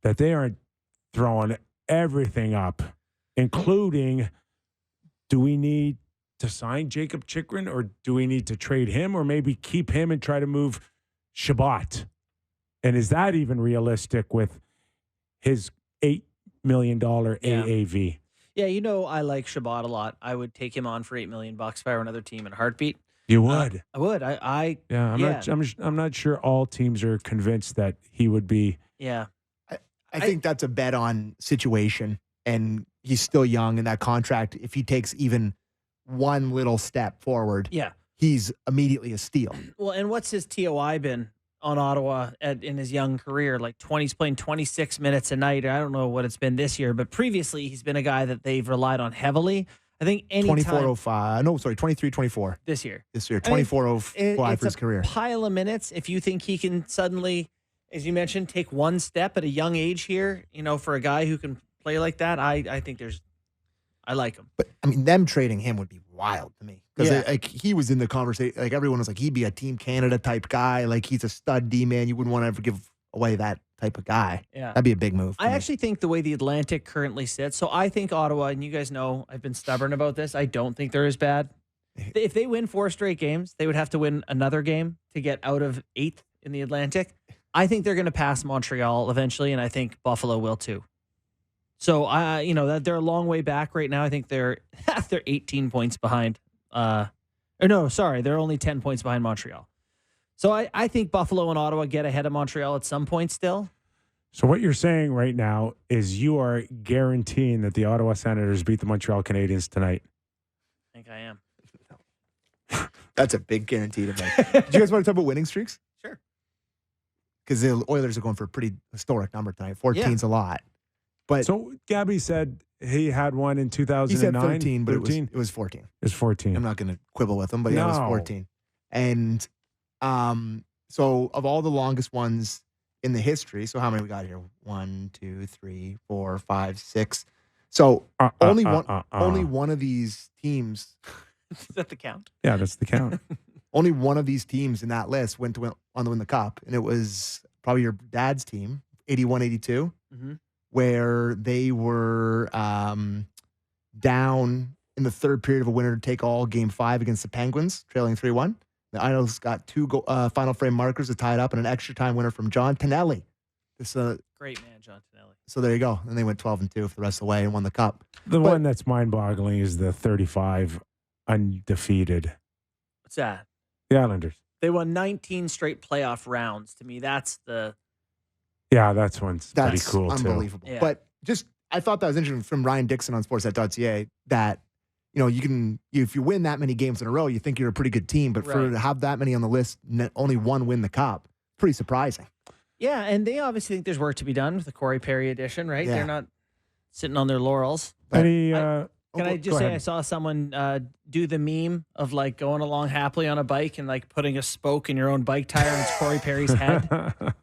that they aren't throwing everything up, including, do we need to sign Jacob Chikrin, or do we need to trade him, or maybe keep him and try to move Shabbat? And is that even realistic with his $8 million AAV? Yeah, I like Shabbat a lot. I would take him on for $8 million if I were another team in a heartbeat. You would? I would. I'm not sure all teams are convinced that he would be. Yeah. I think that's a bet on situation, and he's still young in that contract. If he takes even one little step forward, he's immediately a steal. Well, and what's his TOI been on Ottawa in his young career? Like he's playing 26 minutes a night. I don't know what it's been this year, but previously he's been a guy that they've relied on heavily. I think 24:05. No, sorry, 23:24 this year. 24:05 for his career. Pile of minutes. If you think he can suddenly, as you mentioned, take one step at a young age here, for a guy who can play like that, I think I like him. But I mean, them trading him would be wild to me, because he was in the conversation. Like, everyone was like, he'd be a Team Canada type guy. Like, he's a stud D man. You wouldn't want to ever give away that type of guy. Yeah, that'd be a big move. I actually think the way the Atlantic currently sits. So I think Ottawa, and you guys know I've been stubborn about this. I don't think they're as bad If they win 4 straight games, they would have to win another game to get out of 8th in the Atlantic. I think they're going to pass Montreal eventually, and I think Buffalo will too. So that they're a long way back right now. I think they're 18 points behind. They're only 10 points behind Montreal. So I think Buffalo and Ottawa get ahead of Montreal at some point still. So what you're saying right now is you are guaranteeing that the Ottawa Senators beat the Montreal Canadiens tonight. I think I am. That's a big guarantee to make. Did you guys want to talk about winning streaks? Sure. Because the Oilers are going for a pretty historic number tonight. 14's a lot. But so Gabby said he had one in 2009. He said 13, but 13? It was 14. It's 14. I'm not going to quibble with him, but yeah, it was 14. And so of all the longest ones in the history, so how many we got here? 1, 2, 3, 4, 5, 6. So only one of these teams. Is that the count? Yeah, that's the count. Only one of these teams in that list went on to win the cup, and it was probably your dad's team, 81-82, where they were down in the third period of a winner-take-all Game 5 against the Penguins, trailing 3-1. The Isles got 2 final frame markers to tie it up and an extra time winner from John Tonelli. Great man, John Tonelli. So there you go. And they went 12-2 for the rest of the way and won the cup. But one that's mind-boggling is the 35 undefeated. What's that? The Islanders. They won 19 straight playoff rounds. To me, that's the... Yeah, that's pretty cool, unbelievable. too. Yeah. But I thought that was interesting from Ryan Dixon on Sportsnet.ca that, if you win that many games in a row, you think you're a pretty good team. But to have that many on the list, only one win the cup, pretty surprising. Yeah, and they obviously think there's work to be done with the Corey Perry edition, right? Yeah. They're not sitting on their laurels. Can I just say I saw someone do the meme of like going along happily on a bike and like putting a spoke in your own bike tire and it's Corey Perry's head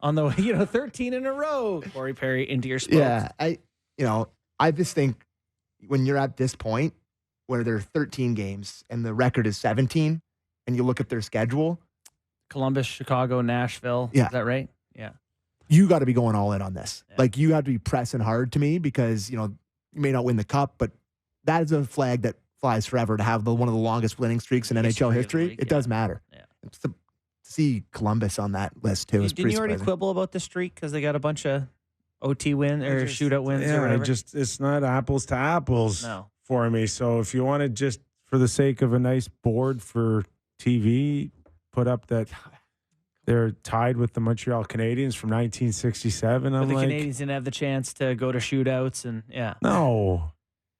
on the way, 13 in a row, Corey Perry into your spokes. Yeah, I just think when you're at this point where there are 13 games and the record is 17 and you look at their schedule. Columbus, Chicago, Nashville. Yeah. Is that right? Yeah. You got to be going all in on this. Yeah. Like you have to be pressing hard to me because, you may not win the cup, but that is a flag that flies forever to have one of the longest winning streaks in NHL history. It does matter. Yeah. To see Columbus on that list too is pretty Didn't you already surprising. quibble about the streak because they got a bunch of OT win or shootout wins or whatever? It's not apples to apples for me. So if you want to just, for the sake of a nice board for TV, put up that they're tied with the Montreal Canadiens from 1967. But the Canadiens didn't have the chance to go to shootouts and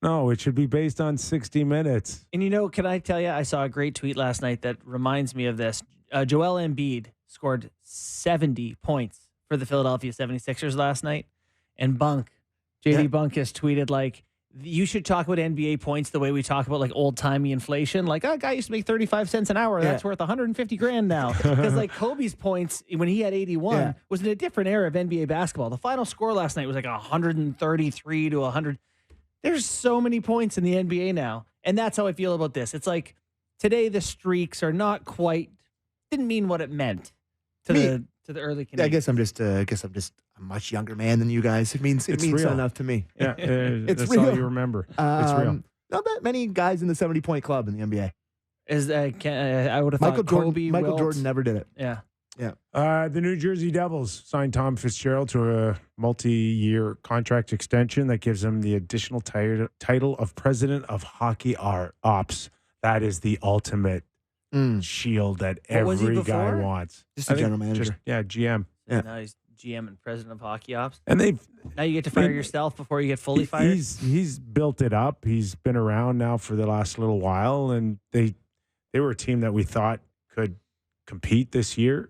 No, it should be based on 60 minutes. And can I tell you, I saw a great tweet last night that reminds me of this. Joel Embiid scored 70 points for the Philadelphia 76ers last night. And JD Bunk has tweeted like, you should talk about NBA points the way we talk about like old-timey inflation. Like, a guy used to make 35 cents an hour. That's worth $150,000 now. Because like Kobe's points when he had 81 was in a different era of NBA basketball. The final score last night was like 133 to 100. There's so many points in the NBA now. And that's how I feel about this. It's like today the streaks are not quite, didn't mean what it meant to the early Canadiens. I guess I'm just a much younger man than you guys. It means real. enough to me. Yeah, it's that's real. all you remember. It's real. Not that many guys in the 70-point club in the NBA. I would have thought Michael Jordan never did it. Yeah. Yeah. The New Jersey Devils signed Tom Fitzgerald to a multi-year contract extension that gives him the additional title of President of Hockey Ops. That is the ultimate shield that every guy wants. Just a general manager. GM. Yeah. Now he's GM and President of Hockey Ops. And now you get to fire yourself before you get fully fired. He's built it up. He's been around now for the last little while, and they were a team that we thought could compete this year.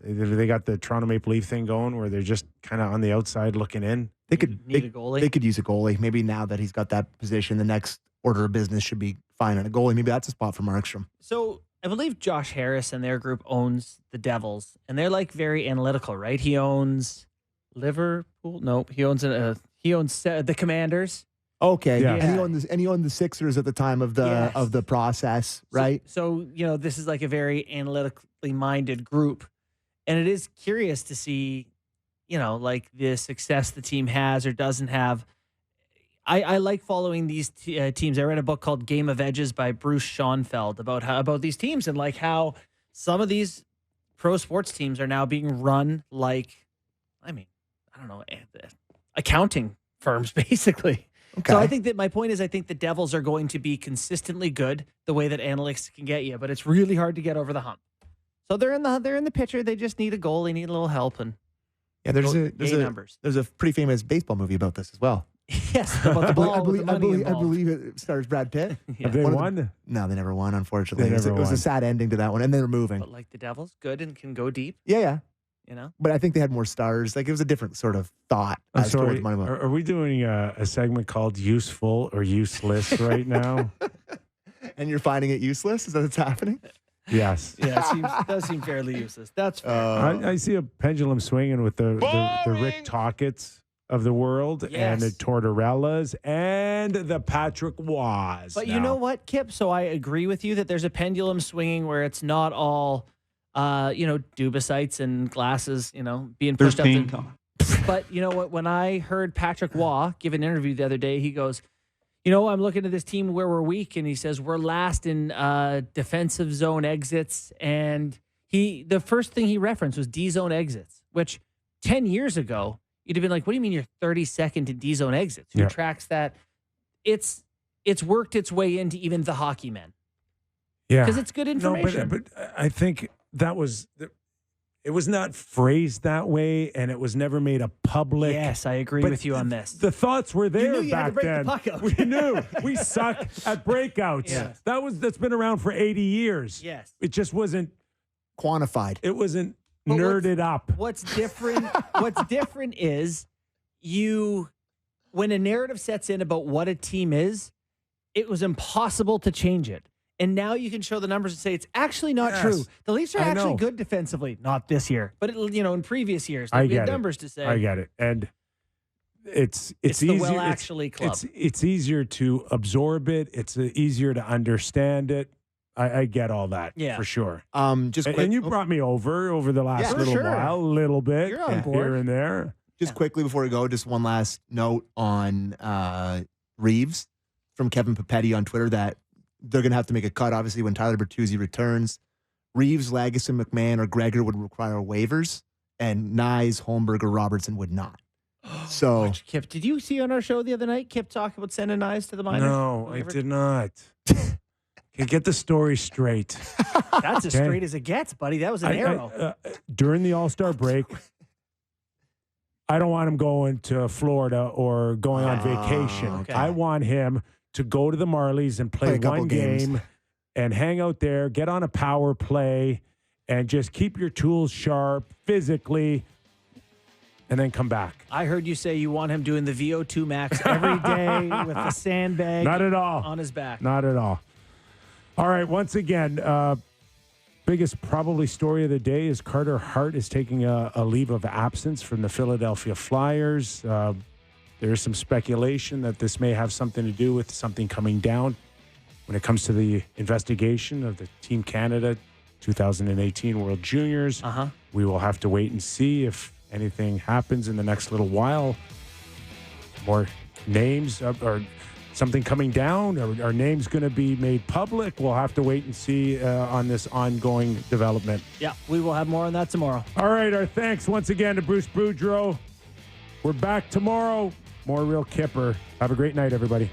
They got the Toronto Maple Leaf thing going where they're just kind of on the outside looking in. Need a goalie. They could use a goalie. Maybe now that he's got that position, the next order of business should be fine on a goalie. Maybe that's a spot for Markstrom. So I believe Josh Harris and their group owns the Devils, and they're like very analytical, right? He owns Liverpool. No, he owns the Commanders. Okay, yeah. And he owned the Sixers at the time of the process, right? So this is like a very analytically minded group. And it is curious to see, like the success the team has or doesn't have. I like following these teams. I read a book called Game of Edges by Bruce Schoenfeld about these teams and like how some of these pro sports teams are now being run like, I don't know, accounting firms, basically. Okay. So I think that my point is I think the Devils are going to be consistently good the way that analytics can get you, but it's really hard to get over the hump. So they're in the picture. They just need a goal. They need a little help. And yeah, there's a pretty famous baseball movie about this as well. Yes, about the ball. I believe it stars Brad Pitt. Yeah. Have they won? No, they never won, unfortunately. They never It was won. a sad ending to that one, and they're moving. But like the Devils, good and can go deep. Yeah. You know, But I think they had more stars. Like, it was a different sort of thought. I'm as to what sorry. the money was. Are we doing a segment called Useful or Useless right now? And you're finding it useless? Is that what's happening? Yes. yeah, it does seem fairly useless. That's fair. I see a pendulum swinging with the Rick Tockett's of the world and the Yes. Tortorellas and the Patrick Wa's. But you know what, Kip? So I agree with you that there's a pendulum swinging where it's not all, Dubicites and glasses, being pushed up. But you know what? When I heard Patrick Waugh give an interview the other day, he goes, I'm looking at this team where we're weak, and he says we're last in defensive zone exits, and the first thing he referenced was D zone exits, which 10 years ago you'd have been like, what do you mean you're 32nd in D zone exits? Who tracks that? It's worked its way into even the hockey men. Yeah, because it's good information. No, but I think that was it was not phrased that way, and it was never made a public. Yes, I agree with you on this. The thoughts were there you had to back break then. the puck out. We knew we suck at breakouts. Yes. That's been around for 80 years. Yes. It just wasn't Quantified. It wasn't But nerded up. What's different? What's different is when a narrative sets in about what a team is, it was impossible to change it. And now you can show the numbers and say it's actually not true. The Leafs are actually good defensively, not this year, but in previous years, I we get had it. numbers to say. I get it, and it's the easier. well actually club. It's easier to absorb it. It's easier to understand it. I get all that, for sure. Just quick, and you brought me over the last while, a little bit, You're on board. here and there. Just quickly before we go, just one last note on Reaves from Kevin Papetti on Twitter that they're going to have to make a cut, obviously, when Tyler Bertuzzi returns. Reaves, Lagesson, McMahon, or Gregor would require waivers, and Nyes, Holmberg, or Robertson would not. So, Kip, did you see on our show the other night, Kip talking about sending eyes to the minors? No, I did not. Okay, get the story straight. That's as straight as it gets, buddy. That was an arrow. During the All-Star break, I don't want him going to Florida or going on vacation. Okay. I want him to go to the Marlies and play a couple one games. game and hang out there, get on a power play, and just keep your tools sharp physically, and then come back. I heard you say you want him doing the VO2 max every day with the sandbag Not at all. on his back. Not at all. All right, once again, biggest probably story of the day is Carter Hart is taking a leave of absence from the Philadelphia Flyers. There is some speculation that this may have something to do with something coming down when it comes to the investigation of the Team Canada 2018 World Juniors. We will have to wait and see if anything happens in the next little while. More names or something coming down? Are names going to be made public? We'll have to wait and see on this ongoing development. Yeah, we will have more on that tomorrow. All right, our thanks once again to Bruce Boudreau. We're back tomorrow. More Real Kyper. Have a great night, everybody.